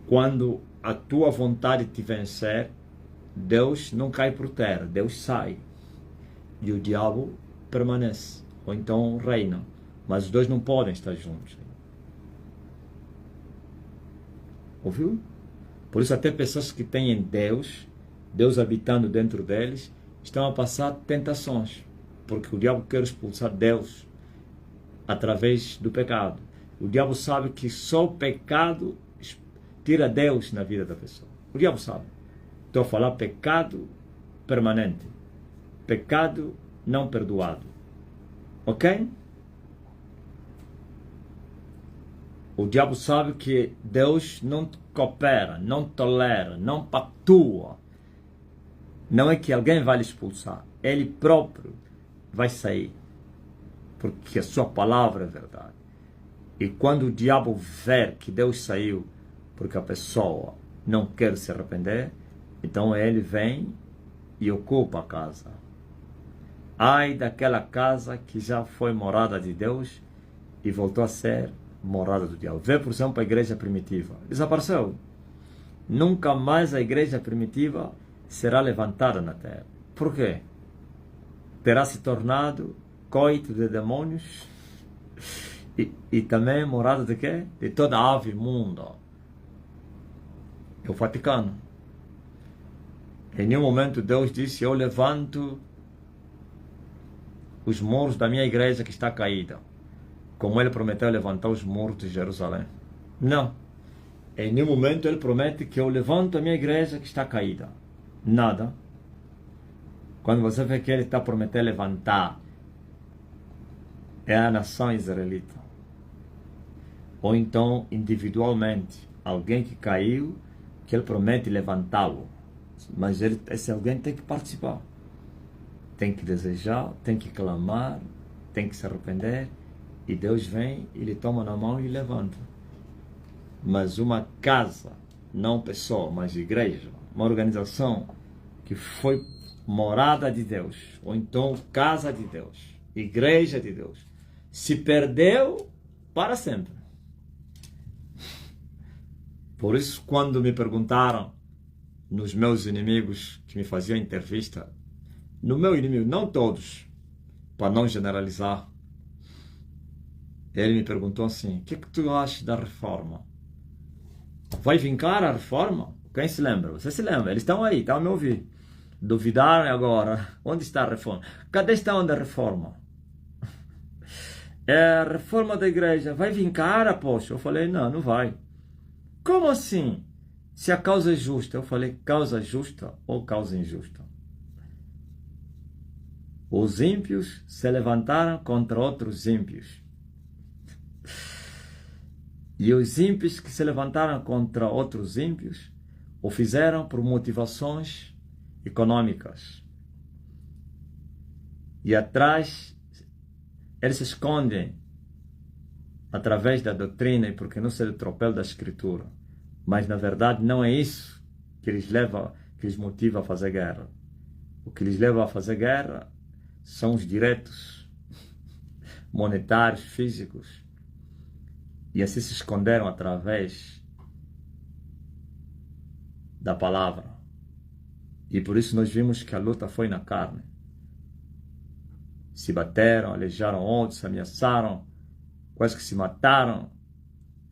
Quando a tua vontade te vencer, Deus não cai por terra, Deus sai. E o diabo permanece, ou então reina. Mas os dois não podem estar juntos. Ouviu? Por isso até pessoas que têm Deus, Deus habitando dentro deles, estão a passar tentações. Porque o diabo quer expulsar Deus através do pecado. O diabo sabe que só o pecado tira Deus na vida da pessoa. O diabo sabe. Estou a falar pecado permanente. Pecado não perdoado. Ok? O diabo sabe que Deus não coopera, não tolera, não pactua. Não é que alguém vai lhe expulsar. Ele próprio vai sair. Porque a sua palavra é verdade. E quando o diabo ver que Deus saiu, porque a pessoa não quer se arrepender, então ele vem e ocupa a casa. Ai daquela casa que já foi morada de Deus e voltou a ser morada do diabo. Vê, por exemplo, a igreja primitiva. Desapareceu. Nunca mais a igreja primitiva será levantada na terra. Por quê? Terá se tornado coito de demônios e também morada de quê? De toda ave imunda. É o Vaticano. Em nenhum momento Deus disse: eu levanto os muros da minha igreja que está caída, como ele prometeu levantar os muros de Jerusalém. Não. Em nenhum momento ele promete que eu levanto a minha igreja que está caída. Nada. Quando você vê que ele está prometendo levantar, é a nação israelita. Ou então, individualmente, alguém que caiu, que ele promete levantá-lo. Mas esse alguém tem que participar. Tem que desejar, tem que clamar, tem que se arrepender. E Deus vem, ele toma na mão e levanta. Mas uma casa, não pessoa, mas igreja, uma organização que foi morada de Deus, ou então casa de Deus, igreja de Deus, se perdeu para sempre. Por isso, quando me perguntaram, nos meus inimigos que me faziam entrevista, no meu inimigo, não todos, para não generalizar, ele me perguntou assim: o que tu achas da reforma? Vai vingar a reforma? Quem se lembra? Você se lembra? Eles estão aí, estão a me ouvir. Duvidaram agora. Onde está a reforma? Cadê está onde a reforma? É a reforma da igreja. Vai vingar, apóstolo? Eu falei: não, não vai. Como assim? Se a causa é justa. Eu falei: causa justa ou causa injusta? Os ímpios se levantaram contra outros ímpios. E os ímpios que se levantaram contra outros ímpios o fizeram por motivações econômicas. E atrás, eles se escondem através da doutrina e porque não ser o tropel da escritura. Mas na verdade não é isso que lhes leva, que lhes motiva a fazer guerra. O que lhes leva a fazer guerra são os direitos monetários, físicos. E assim se esconderam através da palavra. E por isso nós vimos que a luta foi na carne. Se bateram, aleijaram outros, ameaçaram, quase que se mataram,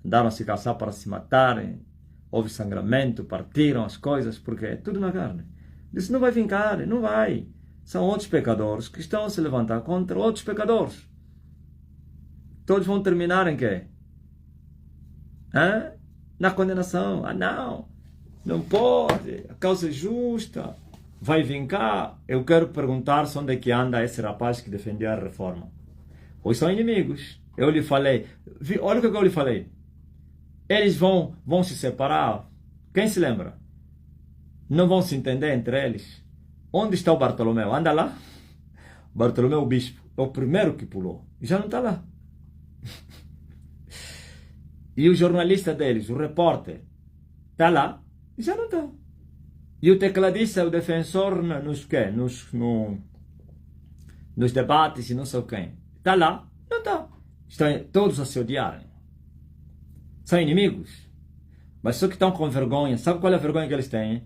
andaram a se caçar para se matarem, houve sangramento, partiram as coisas, porque é tudo na carne. Disse: não vai vingar, não vai. São outros pecadores que estão a se levantar contra outros pecadores. Todos vão terminar em quê? Na condenação. Não, não pode, a causa é justa, vai vingar. Eu quero perguntar onde é que anda esse rapaz que defendia a reforma. Pois são inimigos. Eu lhe falei, olha o que eu lhe falei, eles vão se separar. Quem se lembra? Não vão se entender entre eles. Onde está o Bartolomeu? Anda lá. Bartolomeu o bispo é o primeiro que pulou. Já não está lá. E o jornalista deles, o repórter, está lá. Já não está. E o tecladista, o defensor, nos debates e não sei quem. Está lá. Não está. Estão todos a se odiarem. São inimigos. Mas só que estão com vergonha. Sabe qual é a vergonha que eles têm?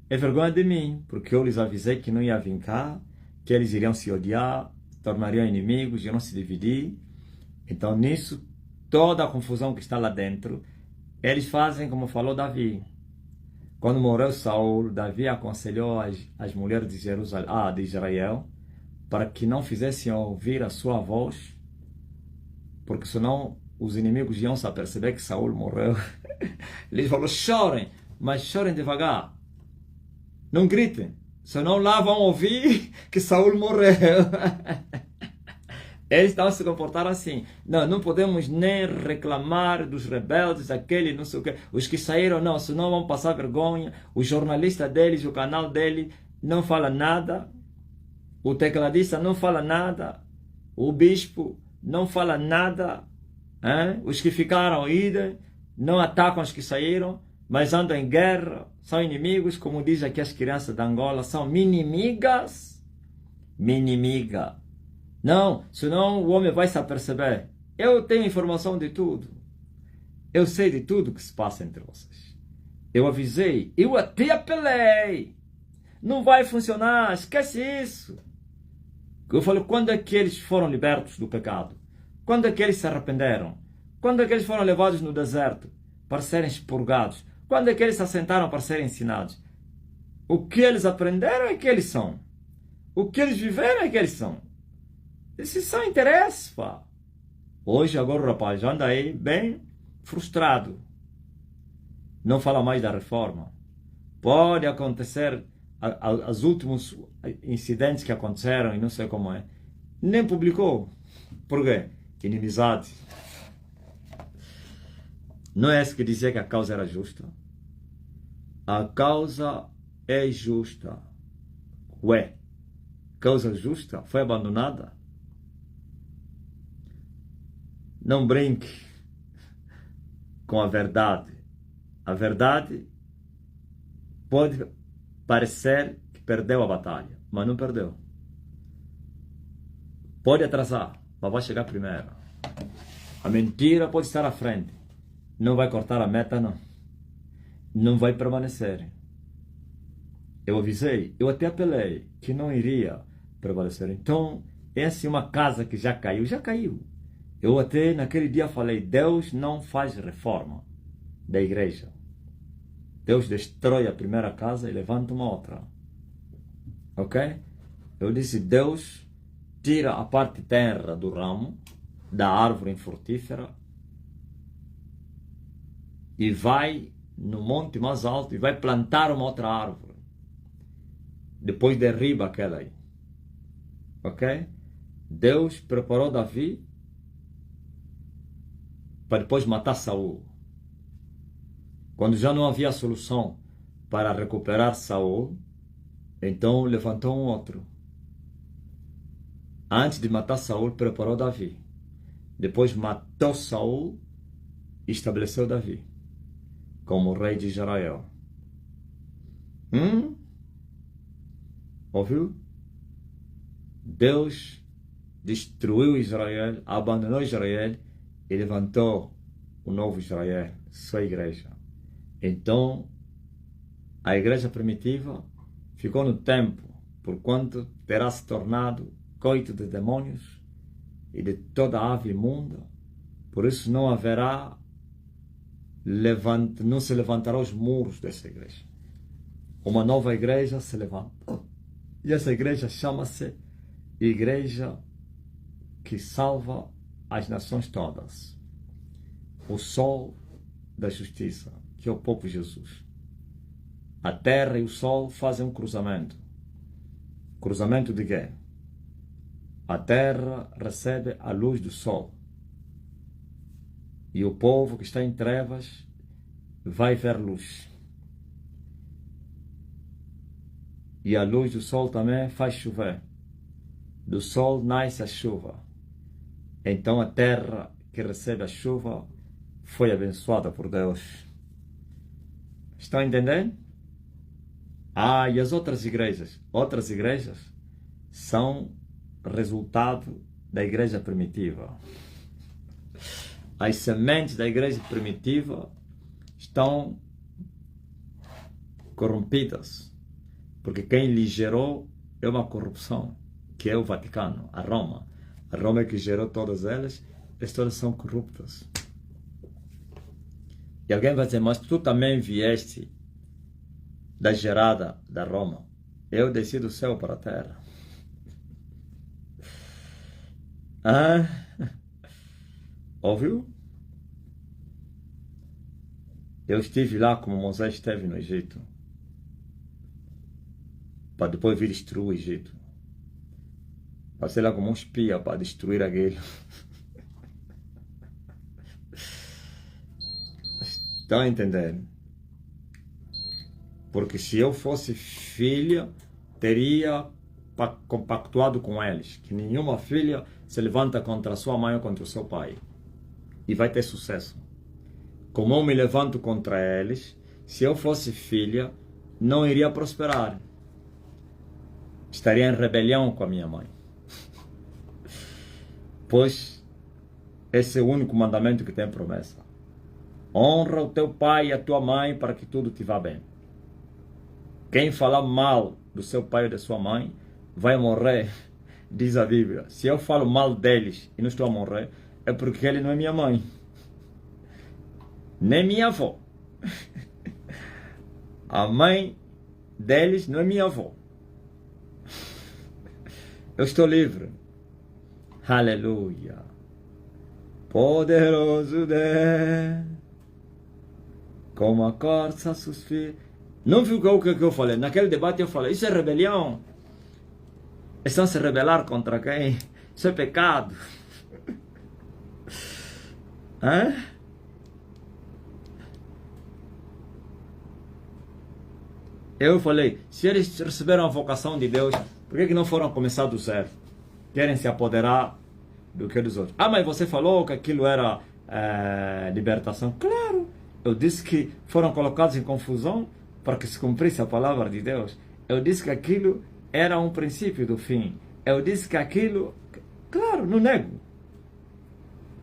É vergonha de mim. Porque eu lhes avisei que não ia vir cá, que eles iriam se odiar, tornariam inimigos, iriam se dividir. Então, nisso, toda a confusão que está lá dentro, eles fazem como falou Davi. Quando morreu Saul, Davi aconselhou as mulheres de Israel para que não fizessem ouvir a sua voz, porque senão os inimigos iam se aperceber que Saul morreu. Ele falou, chorem, mas chorem devagar. Não gritem, senão lá vão ouvir que Saul morreu. Eles estavam se comportando assim. Não podemos nem reclamar dos rebeldes, aquele, não sei o que. Os que saíram, não, senão vão passar vergonha. O jornalista deles, o canal dele, não fala nada. O tecladista não fala nada. O bispo não fala nada. Hein? Os que ficaram idem, não atacam os que saíram, mas andam em guerra, são inimigos, como diz aqui as crianças da Angola, são minimigas. Minimiga. Não, senão o homem vai se aperceber. Eu tenho informação de tudo. Eu sei de tudo que se passa entre vocês. Eu avisei, eu até apelei. Não vai funcionar, esquece isso. Eu falei, quando é que eles foram libertos do pecado? Quando é que eles se arrependeram? Quando é que eles foram levados no deserto para serem expurgados? Quando é que eles se assentaram para serem ensinados? O que eles aprenderam é que eles são. O que eles viveram é que eles são. Esses são interesses, pá. Hoje, agora o rapaz anda aí bem frustrado. Não fala mais da reforma. Pode acontecer os últimos incidentes que aconteceram e não sei como é. Nem publicou. Por quê? Inimizade. Não é esse que dizia que a causa era justa? A causa é justa. Ué, causa justa foi abandonada? Não brinque com a verdade. A verdade pode parecer que perdeu a batalha, mas não perdeu. Pode atrasar, mas vai chegar primeiro. A mentira pode estar à frente. Não vai cortar a meta, não. Não vai permanecer. Eu avisei, eu até apelei que não iria prevalecer. Então, essa é uma casa que já caiu. Já caiu. Eu até naquele dia falei, Deus não faz reforma da igreja. Deus destrói a primeira casa e levanta uma outra. Ok? Eu disse, Deus tira a parte terra do ramo, da árvore infrutífera, e vai no monte mais alto e vai plantar uma outra árvore. Depois derriba aquela aí. Ok? Deus preparou Davi para depois matar Saul. Quando já não havia solução para recuperar Saul, então levantou um outro. Antes de matar Saul, preparou Davi. Depois matou Saul e estabeleceu Davi como rei de Israel. Ouviu? Deus destruiu Israel, abandonou Israel e levantou o novo Israel, sua igreja. Então, a igreja primitiva ficou no tempo, porquanto terá se tornado coito de demônios e de toda ave imunda. Por isso não haverá, não se levantarão os muros dessa igreja. Uma nova igreja se levanta. E essa igreja chama-se Igreja que salva as nações todas. O sol da justiça, que é o próprio Jesus. A terra e o sol fazem um cruzamento. Cruzamento de quê? A terra recebe a luz do sol. E o povo que está em trevas vai ver luz. E a luz do sol também faz chover. do sol nasce a chuva. Então a terra que recebe a chuva foi abençoada por Deus. Estão entendendo? Ah, e as outras igrejas? Outras igrejas são resultado da igreja primitiva. As sementes da igreja primitiva estão corrompidas, porque quem lhe gerou é uma corrupção, que é o Vaticano, a Roma. A Roma é que gerou todas elas são corruptas. E alguém vai dizer, mas tu também vieste da gerada da Roma. Eu desci do céu para a terra. Ah, ouviu? Eu estive lá como Moisés esteve no Egito, para depois vir destruir o Egito. Passei lá como um espia para destruir aquele. Estão entendendo? Porque se eu fosse filha, teria compactuado com eles, que nenhuma filha se levanta contra a sua mãe ou contra o seu pai. E vai ter sucesso. Como eu me levanto contra eles, se eu fosse filha, não iria prosperar. Estaria em rebelião com a minha mãe. Pois esse é o único mandamento que tem promessa. Honra o teu pai e a tua mãe para que tudo te vá bem. Quem falar mal do seu pai ou da sua mãe vai morrer, diz a Bíblia. Se eu falo mal deles e não estou a morrer, é porque ele não é minha mãe, nem minha avó. A mãe deles não é minha avó. Eu estou livre. Aleluia. Poderoso Deus, como a corça suspira. Não viu o que eu falei? Naquele debate eu falei, isso é rebelião. Estão se rebelar contra quem? Isso é pecado. Hã? Eu falei, se eles receberam a vocação de Deus, por que não foram começar do zero? Querem se apoderar do que dos outros. Ah, mas você falou que aquilo era libertação. Claro, eu disse que foram colocados em confusão para que se cumprisse a palavra de Deus. Eu disse que aquilo era um princípio do fim. Eu disse que aquilo, claro, não nego.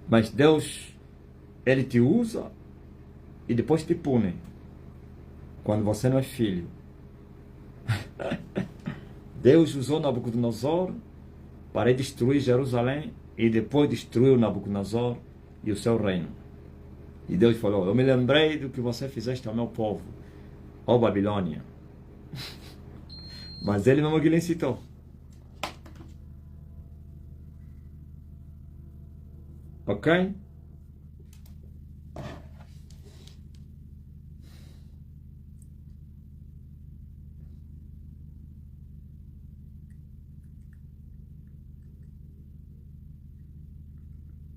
Mas Deus, Ele te usa e depois te pune. Quando você não é filho. Deus usou Nabucodonosor para destruir Jerusalém e depois destruiu Nabucodonosor e o seu reino. E Deus falou, eu me lembrei do que você fizeste ao meu povo, ó Babilônia. Mas ele mesmo que lhe incitou. Ok?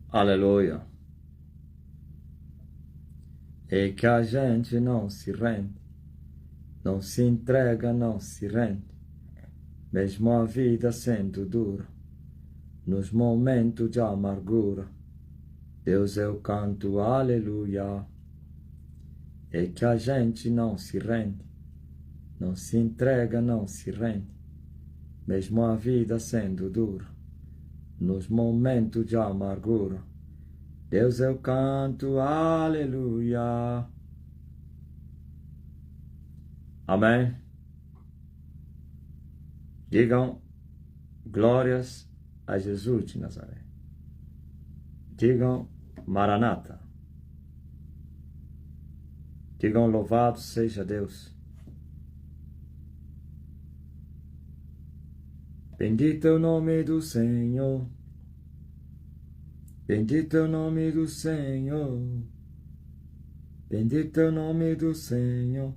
Aleluia. É que a gente não se rende, não se entrega, não se rende, mesmo a vida sendo dura, nos momentos de amargura, Deus eu canto aleluia. É que a gente não se rende, não se entrega, não se rende, mesmo a vida sendo dura, nos momentos de amargura, Deus eu canto aleluia. Amém. Digam glórias a Jesus de Nazaré. Digam Maranata. Digam louvado seja Deus. Bendito é o nome do Senhor. Bendito é o nome do Senhor. Bendito é o nome do Senhor.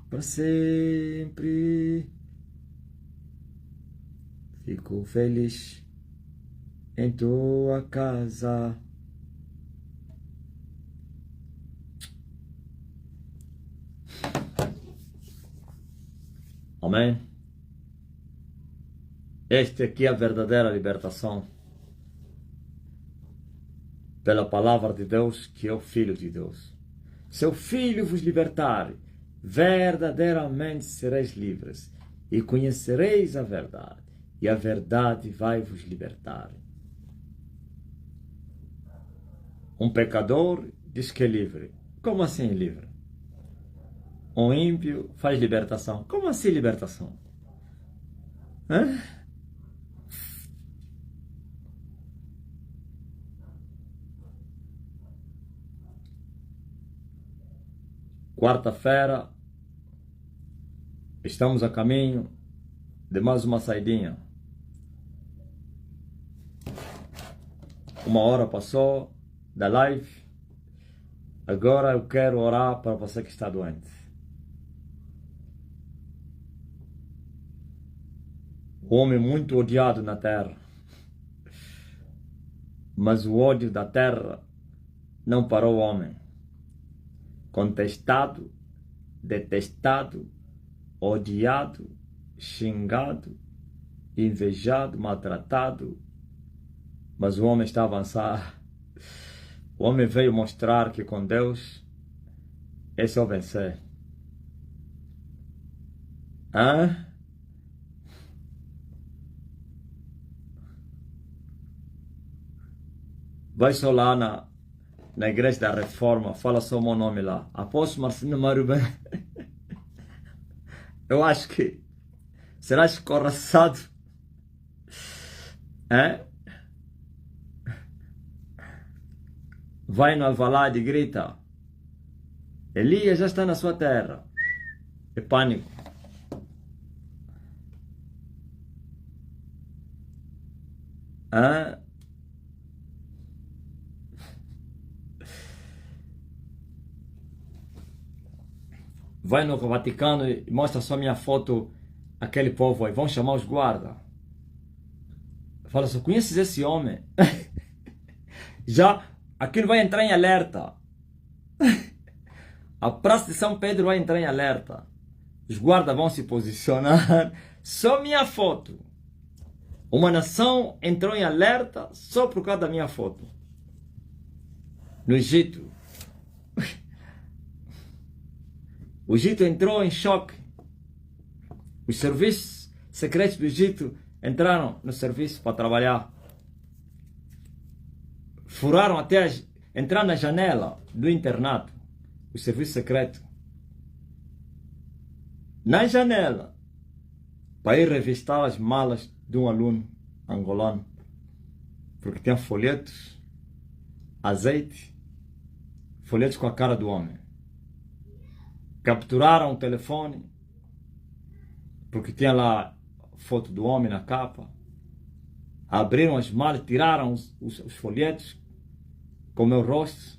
Para sempre. Fico feliz em tua casa. Amém. Esta aqui é a verdadeira libertação. Pela palavra de Deus, que é o Filho de Deus. Se o Filho vos libertar, verdadeiramente sereis livres, e conhecereis a verdade, e a verdade vai vos libertar. Um pecador diz que é livre. Como assim livre? Um ímpio faz libertação. Como assim libertação? Hã? Quarta-feira, estamos a caminho de mais uma saidinha. 1 hora passou da live. Agora eu quero orar para você que está doente. O homem muito odiado na terra. Mas o ódio da terra não parou o homem. Contestado, detestado, odiado, xingado, invejado, maltratado. Mas o homem está a avançar. O homem veio mostrar que com Deus é só vencer. Hã? Vai só lá na Igreja da Reforma, fala só o meu nome lá. Apóstolo Marcelino Marubem. Eu acho que será escorraçado. Vai no Alvalade e grita: Elias já está na sua terra. É pânico. Vai no Vaticano e mostra só minha foto, aquele povo aí. Vão chamar os guardas. Fala só, conheces esse homem? Já aquilo vai entrar em alerta. A Praça de São Pedro vai entrar em alerta. Os guardas vão se posicionar. Só minha foto. Uma nação entrou em alerta só por causa da minha foto. No Egito. O Egito entrou em choque. Os serviços secretos do Egito entraram no serviço para trabalhar. Furaram até entrar na janela do internato. O serviço secreto. Na janela. Para ir revistar as malas de um aluno angolano. Porque tem folhetos, azeite, folhetos com a cara do homem. Capturaram o telefone, porque tinha lá foto do homem na capa. Abriram as malas, tiraram os folhetos com o meu rosto.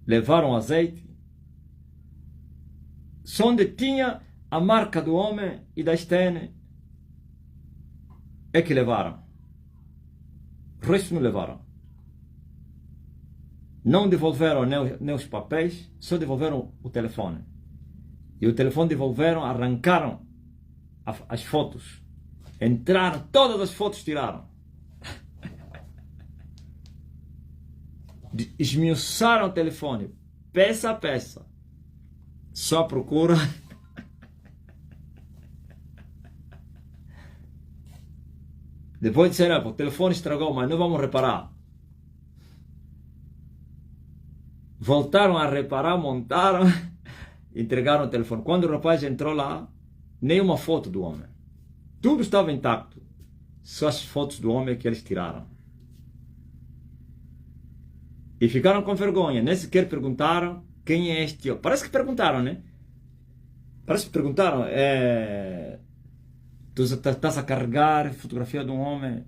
Levaram azeite. Só onde tinha a marca do homem e da Stene é que levaram. O resto não levaram. Não devolveram nem os papéis, só devolveram o telefone. E o telefone devolveram, arrancaram as fotos. Entraram, todas as fotos tiraram. Esmiuçaram o telefone, peça a peça. Só procura. Depois disseram, o telefone estragou, mas não vamos reparar. Voltaram a reparar, montaram, entregaram o telefone. Quando o rapaz entrou lá, nenhuma foto do homem. Tudo estava intacto. Só as fotos do homem que eles tiraram. E ficaram com vergonha. Nem sequer perguntaram quem é este homem. Parece que perguntaram, né? Parece que perguntaram. Tu estás a carregar fotografia de um homem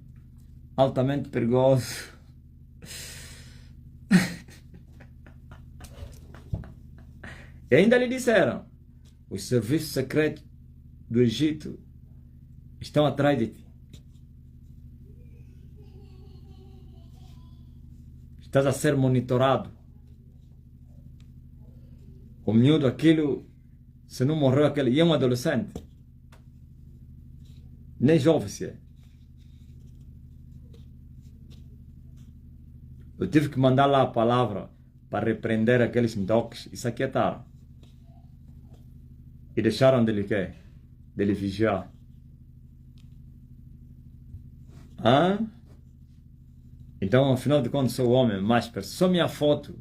altamente perigoso. E ainda lhe disseram: os serviços secretos do Egito estão atrás de ti. Estás a ser monitorado. O miúdo, aquilo, se não morreu aquele, e é um adolescente. Nem jovem se é. Eu tive que mandar lá a palavra para repreender aqueles docs e se aquietaram. E deixaram dele quê? Dele vigiar. Então, afinal de contas, sou homem, mas só minha foto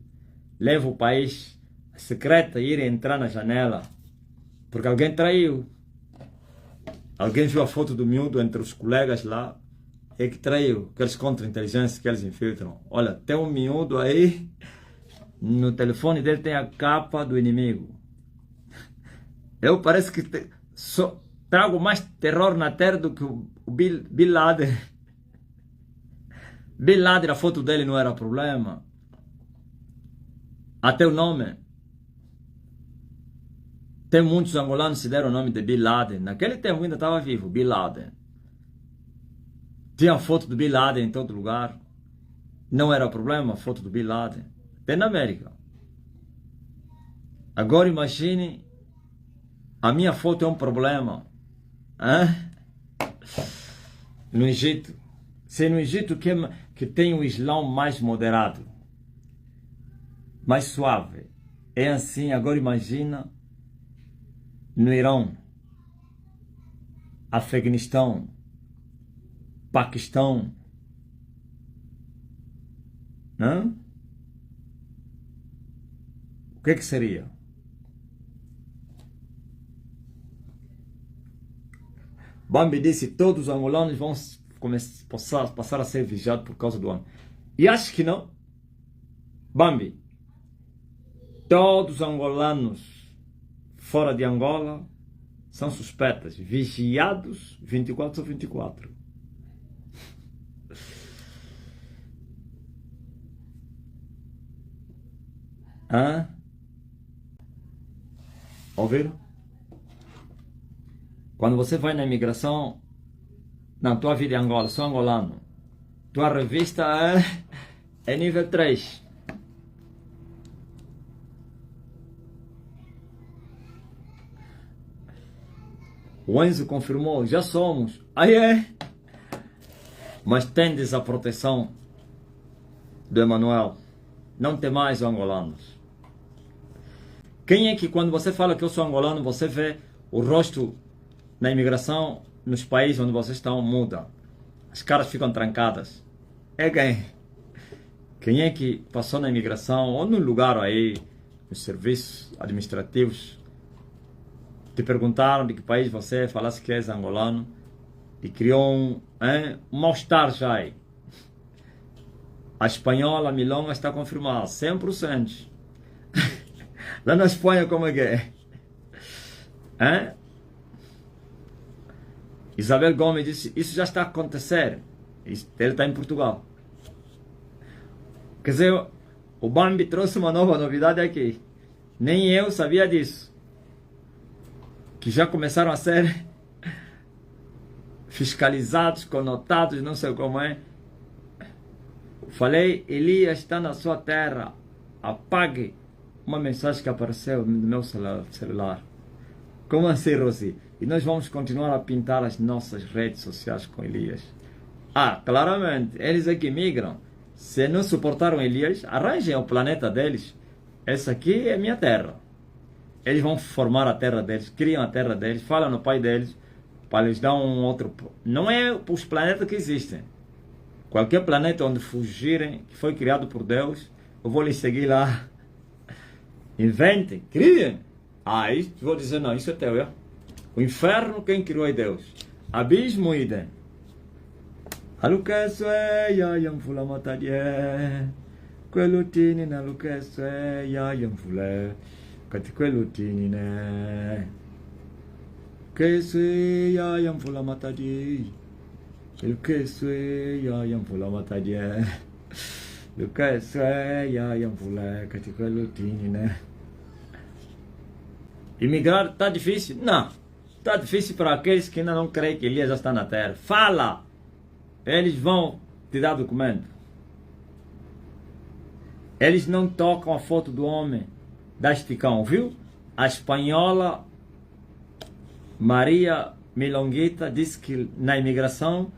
leva o país a secreta ir entrar na janela. Porque alguém traiu. Alguém viu a foto do miúdo entre os colegas lá. É que traiu. Aqueles contra-inteligência que eles infiltram. Olha, tem um miúdo aí. No telefone dele tem a capa do inimigo. Eu parece que trago mais terror na terra do que o Bin Laden. Bin Laden, a foto dele não era problema. Até o nome. Tem muitos angolanos que deram o nome de Bin Laden. Naquele tempo ainda estava vivo, Bin Laden. Tinha foto do Bin Laden em todo lugar. Não era problema a foto do Bin Laden. Até na América. Agora imagine, a minha foto é um problema. No Egito. Se no Egito que tem o Islã mais moderado, mais suave, é assim, agora imagina no Irão, Afeganistão, Paquistão, o que seria? Bambi disse, todos os angolanos vão passar a ser vigiados por causa do homem. E acho que não. Bambi, todos os angolanos fora de Angola são suspeitos, vigiados 24/24. Ouviram? Quando você vai na imigração, na tua vida em Angola, sou angolano, tua revista é nível 3. O Enzo confirmou, já somos. Aí é. Mas tendes a proteção do Emanuel. Não tem mais angolanos. Quem é que quando você fala que eu sou angolano, você vê o rosto na imigração, nos países onde vocês estão, muda. As caras ficam trancadas. É quem? Quem é que passou na imigração ou no lugar aí, nos serviços administrativos, te perguntaram de que país você é, falasse que és angolano e criou um mal-estar já aí. A espanhola, a milonga está confirmada, 100%. Lá na Espanha como é que é? Isabel Gomes disse, isso já está a acontecer. Ele está em Portugal. Quer dizer, o Bambi trouxe uma nova novidade aqui. Nem eu sabia disso. Que já começaram a ser fiscalizados, conotados, não sei como é. Falei, Elias está na sua terra. Apague uma mensagem que apareceu no meu celular. Como assim, Rosi? E nós vamos continuar a pintar as nossas redes sociais com Elias. Claramente, eles é que migram. Se não suportaram Elias, arranjem o planeta deles. Essa aqui é minha terra. Eles vão formar a terra deles, criam a terra deles, falam no pai deles, para eles dar um outro... Não é os planetas que existem. Qualquer planeta onde fugirem, que foi criado por Deus, eu vou lhes seguir lá. Inventem, criem. Isso vou dizer, não, isso é teu, é? O inferno, quem criou é Deus. Abismo, idem. Alukeso é, yayam fula matadie. Quelutini na alukeso é, yayam fula. Kati quelutini ne. Keso é, yayam fula matadie. Alukeso é, yayam fula matadie. Alukeso é, yayam fula. Kati quelutini ne. Imigrar está difícil? Não. Está difícil para aqueles que ainda não creem que Elias já está na terra. Fala! Eles vão te dar documento. Eles não tocam a foto do homem da Esticão, viu? A espanhola Maria Milonguita disse que na imigração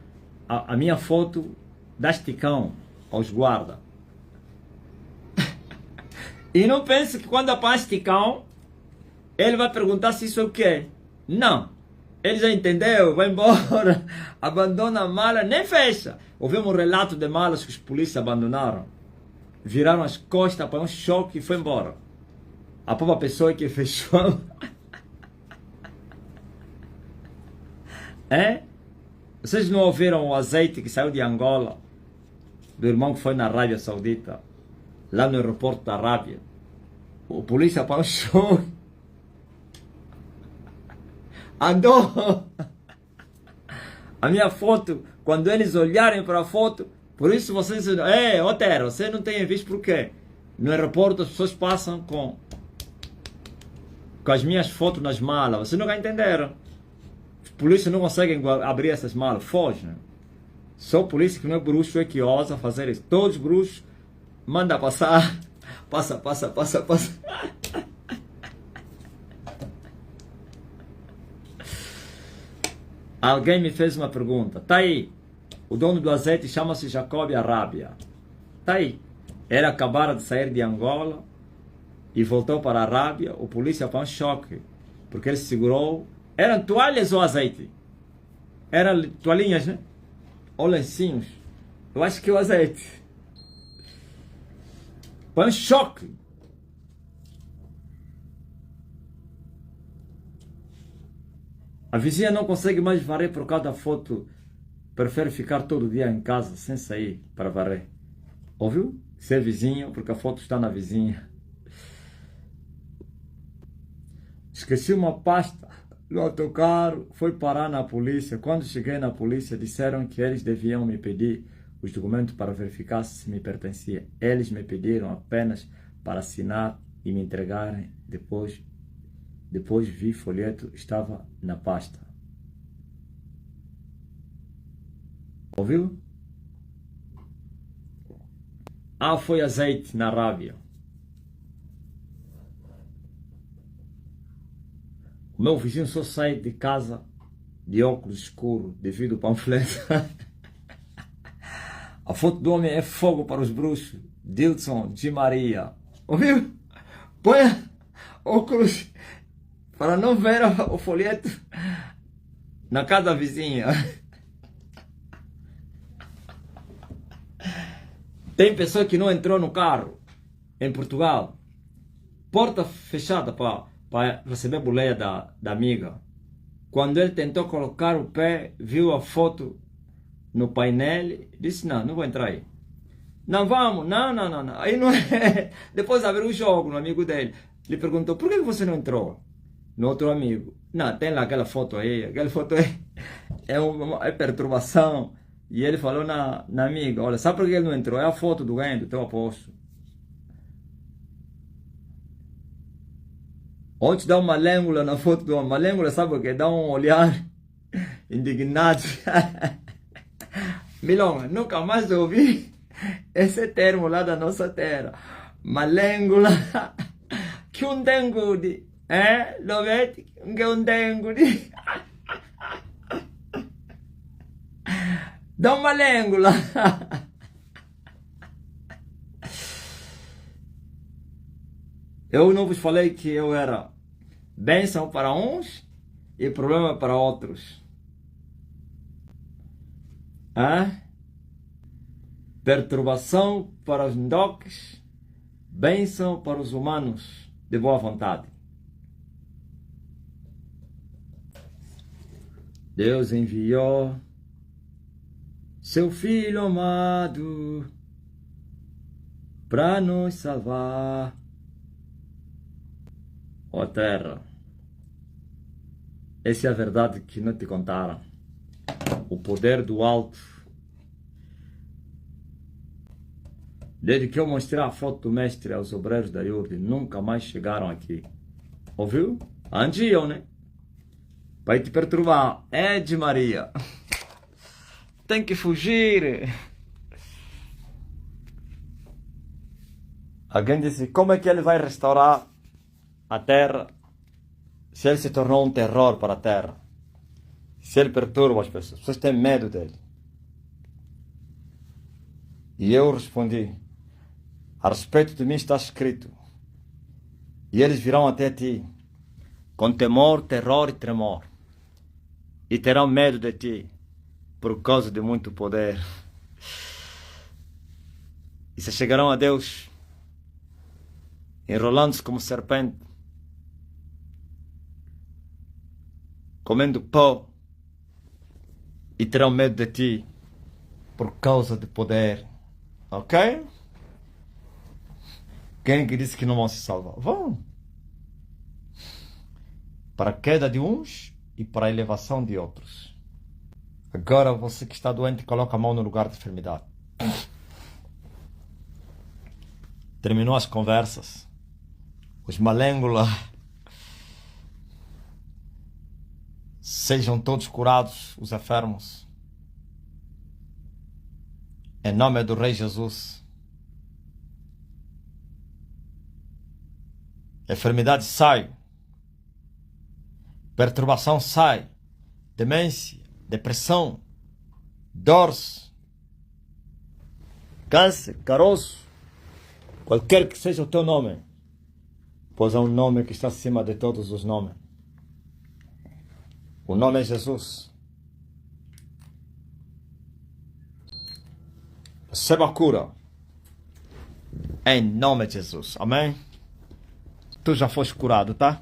a minha foto dá esticão aos guardas. E não pense que quando apanha esticão, ele vai perguntar se isso é o quê. Não. Ele já entendeu, vai embora, abandona a mala, nem fecha. Ouvimos um relato de malas que os polícias abandonaram. Viraram as costas, para um choque e foi embora. A própria pessoa que fechou. É? Vocês não ouviram o azeite que saiu de Angola? Do irmão que foi na Arábia Saudita? Lá no aeroporto da Arábia. O polícia para um choque. Andou. A minha foto, quando eles olharem para a foto, por isso vocês... Otero, você não tem visto por quê? No aeroporto as pessoas passam com as minhas fotos nas malas. Vocês nunca entenderam. Os polícias não conseguem abrir essas malas. Fogem. Só o polícia que não é bruxo é que ousa fazer isso. Todos os bruxos manda passar. Passa. Alguém me fez uma pergunta. Tá aí. O dono do azeite chama-se Jacob Arábia. Tá aí. Ele acabara de sair de Angola e voltou para a Arábia. O polícia foi um choque. Porque ele segurou. Eram toalhas ou azeite? Eram toalhinhas, né? Ou lencinhos. Eu acho que é o azeite. Foi um choque. A vizinha não consegue mais varrer por causa da foto. Prefere ficar todo dia em casa, sem sair para varrer. Ouviu? Ser vizinho, porque a foto está na vizinha. Esqueci uma pasta no autocarro, foi parar na polícia. Quando cheguei na polícia, disseram que eles deviam me pedir os documentos para verificar se me pertencia. Eles me pediram apenas para assinar e me entregarem. Depois vi folheto, estava na pasta. Ouviu? Foi azeite na Arábia. O meu vizinho só sai de casa de óculos escuros devido ao panfleto. A foto do homem é fogo para os bruxos. Dilson de Maria. Ouviu? Põe óculos para não ver o folheto na casa da vizinha. Tem pessoa que não entrou no carro em Portugal. Porta fechada para receber boleia da amiga. Quando ele tentou colocar o pé, viu a foto no painel, disse, não vou entrar aí. Não, vamos, não. Aí não é. Depois abriu o jogo no amigo dele. Ele perguntou, por que você não entrou? No outro amigo. Não, tem lá aquela foto aí é perturbação. E ele falou na amiga, olha, sabe por que ele não entrou? É a foto do Endo, teu aposto. Ontem dá uma lêngua na foto do homem. Uma lêngua, sabe o que? Dá um olhar indignado. Milonga, nunca mais ouvi esse termo lá da nossa terra. Malêngula. Que um dengo de... Lo vedi? Que um dengo de... Dá uma lêngula. Eu não vos falei que eu era bênção para uns e problema para outros. Perturbação para os ndoques, bênção para os humanos de boa vontade. Deus enviou seu Filho amado para nos salvar. Ó terra, essa é a verdade que não te contaram. O poder do alto. Desde que eu mostrei a foto do mestre aos obreiros da Iurde, nunca mais chegaram aqui. Ouviu? Andiam, né? Vai te perturbar. De Maria. Tem que fugir. Alguém disse, como é que ele vai restaurar a terra se ele se tornou um terror para a terra? Se ele perturba as pessoas têm medo dele. As pessoas têm medo dele. E eu respondi: a respeito de mim está escrito, e eles virão até ti, com temor, terror e tremor, e terão medo de ti, por causa de muito poder. E se chegarão a Deus, enrolando-se como serpente, comendo pó, e terão medo de ti, por causa de poder. Ok? Quem que disse que não vão se salvar? Vão. Para a queda de uns e para a elevação de outros. Agora você que está doente, coloca a mão no lugar de enfermidade. Terminou as conversas. Os malengos lá. Sejam todos curados, os enfermos. Em nome do Rei Jesus. Enfermidade sai. Perturbação sai. Demência, depressão, dores, câncer, caroço. Qualquer que seja o teu nome. Pois há um nome que está acima de todos os nomes. O nome é Jesus. Receba a cura. Em nome de Jesus. Amém? Tu já foste curado, tá?